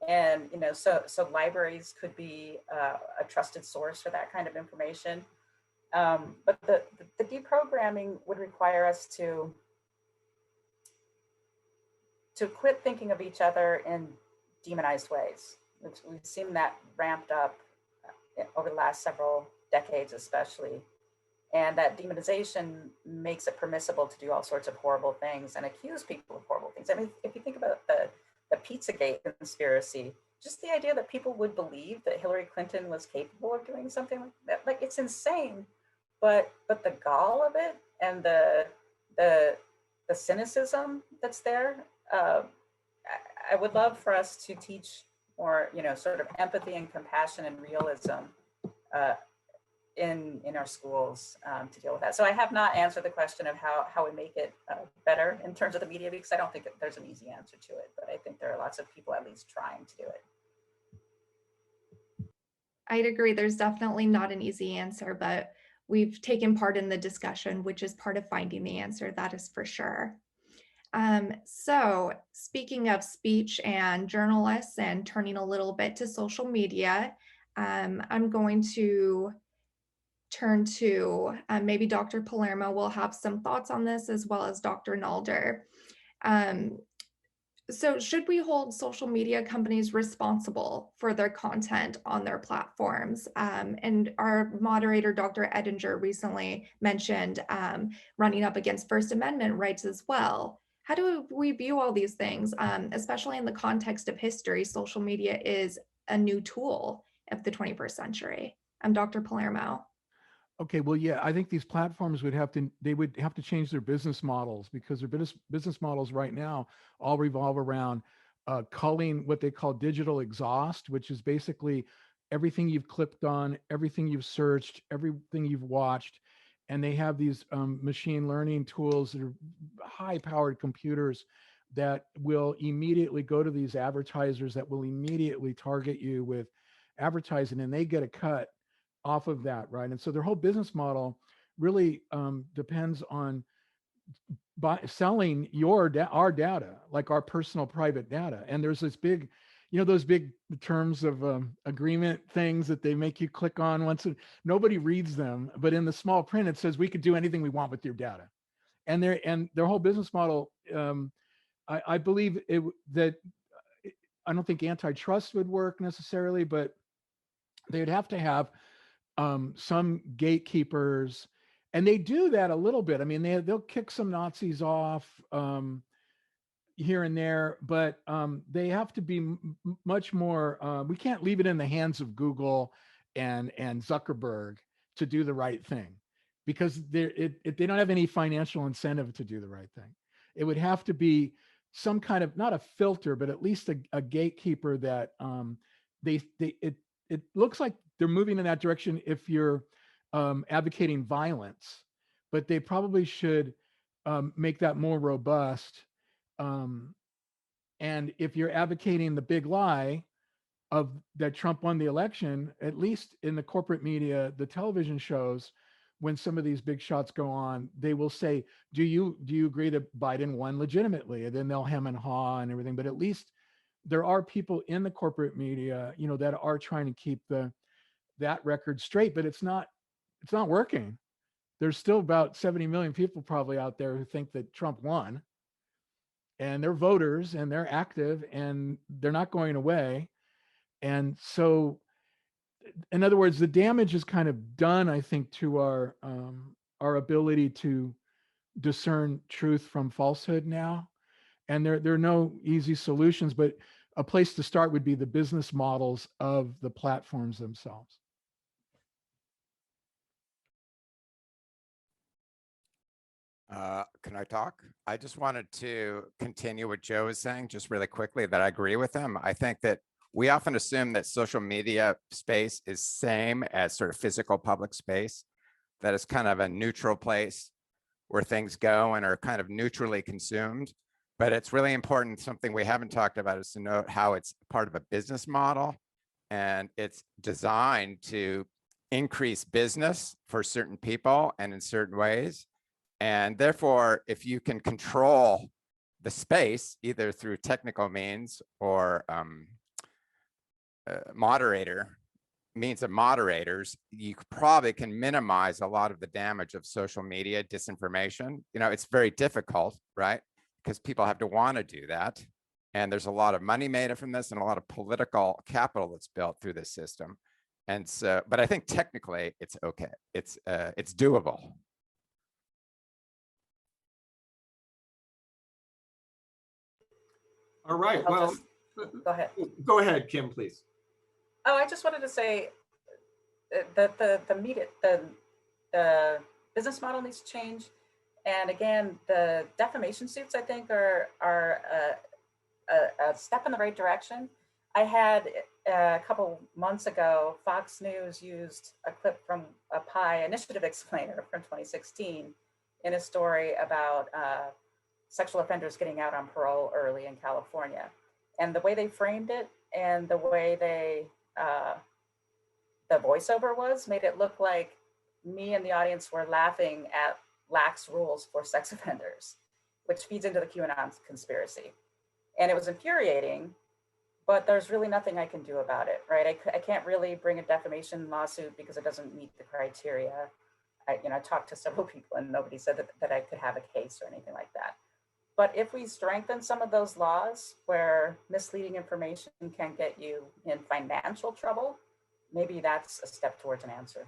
And so libraries could be a trusted source for that kind of information. But the deprogramming would require us to quit thinking of each other in demonized ways. We've seen that ramped up over the last several decades, especially. And that demonization makes it permissible to do all sorts of horrible things and accuse people of horrible things. I mean, if you think about the Pizzagate conspiracy, just the idea that people would believe that Hillary Clinton was capable of doing something like that, like, it's insane. But the gall of it, and the cynicism that's there, I would love for us to teach more, sort of empathy and compassion and realism in our schools to deal with that. So I have not answered the question of how we make it better in terms of the media, because I don't think that there's an easy answer to it, but I think there are lots of people at least trying to do it. I'd agree. There's definitely not an easy answer, but we've taken part in the discussion, which is part of finding the answer. That is for sure. So speaking of speech and journalists and turning a little bit to social media, I'm going to turn to maybe Dr. Palermo will have some thoughts on this, as well as Dr. Nalder. So should we hold social media companies responsible for their content on their platforms? And our moderator, Dr. Ettinger, recently mentioned running up against First Amendment rights as well. How do we view all these things, especially in the context of history? Social media is a new tool of the 21st century. I'm Dr. Palermo. Okay, well, yeah, I think these platforms would have to change their business models, because their business models right now all revolve around culling what they call digital exhaust, which is basically everything you've clicked on, everything you've searched, everything you've watched. And they have these machine learning tools that are high-powered computers that will immediately go to these advertisers, that will immediately target you with advertising, and they get a cut off of that, right? And so their whole business model really depends on selling our data, like our personal private data. And there's this big, those big terms of agreement things that they make you click on once. Nobody reads them, but in the small print it says we could do anything we want with your data. And their whole business model, I believe that I don't think antitrust would work necessarily, but they would have to have some gatekeepers, and they do that a little bit. I mean, they'll kick some Nazis off here and there, but they have to be much more. We can't leave it in the hands of Google and Zuckerberg to do the right thing, because they don't have any financial incentive to do the right thing. It would have to be some kind of, not a filter, but at least a gatekeeper that it looks like they're moving in that direction if you're advocating violence, but they probably should make that more robust. And if you're advocating the big lie of that Trump won the election, at least in the corporate media, the television shows, when some of these big shots go on, they will say, do you agree that Biden won legitimately? And then they'll hem and haw and everything. But at least there are people in the corporate media, that are trying to keep that record straight, but it's not working. There's still about 70 million people probably out there who think that Trump won. and they're voters and they're active and they're not going away. And so, in other words, the damage is kind of done, I think, to our ability to discern truth from falsehood now. And there are no easy solutions, but a place to start would be the business models of the platforms themselves. Can I talk? I just wanted to continue what Joe was saying, just really quickly, that I agree with him. I think that we often assume that social media space is same as sort of physical public space, that it's kind of a neutral place where things go and are kind of neutrally consumed. But it's really important, something we haven't talked about, is to note how it's part of a business model, and it's designed to increase business for certain people and in certain ways. And therefore, if you can control the space, either through technical means or means of moderators, you probably can minimize a lot of the damage of social media disinformation. You know, it's very difficult, right? Because people have to want to do that. And there's a lot of money made from this and a lot of political capital that's built through this system. And so, but I think technically it's okay. It's doable. All right. I'll Well, go ahead. Go ahead, Kim, please. Oh, I just wanted to say that the business model needs to change. And again, the defamation suits, I think, are a step in the right direction. I had a couple months ago, Fox News used a clip from a PI initiative explainer from 2016 in a story about sexual offenders getting out on parole early in California. And the way they framed it and the way they, the voiceover was, made it look like me and the audience were laughing at lax rules for sex offenders, which feeds into the QAnon conspiracy. And it was infuriating, but there's really nothing I can do about it, right? I can't really bring a defamation lawsuit because it doesn't meet the criteria. I talked to several people and nobody said that I could have a case or anything like that. But if we strengthen some of those laws where misleading information can get you in financial trouble, maybe that's a step towards an answer.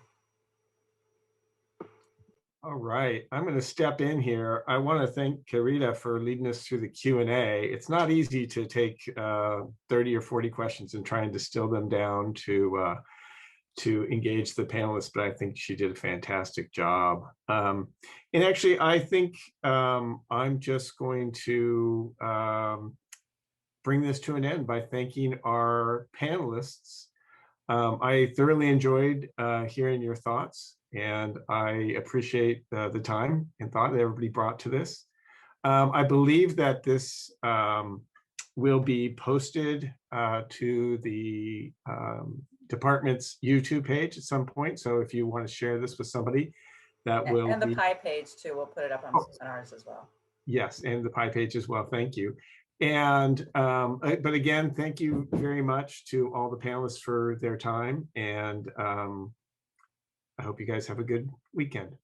All right, I'm going to step in here. I want to thank Karita for leading us through the Q&A. It's not easy to take 30 or 40 questions and try and distill them down to engage the panelists, but I think she did a fantastic job. And actually, I think I'm just going to bring this to an end by thanking our panelists. I thoroughly enjoyed hearing your thoughts, and I appreciate the time and thought that everybody brought to this. I believe that this will be posted to the department's YouTube page at some point. So if you want to share this with somebody, that will and the PI page too, we'll put it up on ours as well. Yes, and the PI page as well. Thank you. And but again, thank you very much to all the panelists for their time, and I hope you guys have a good weekend.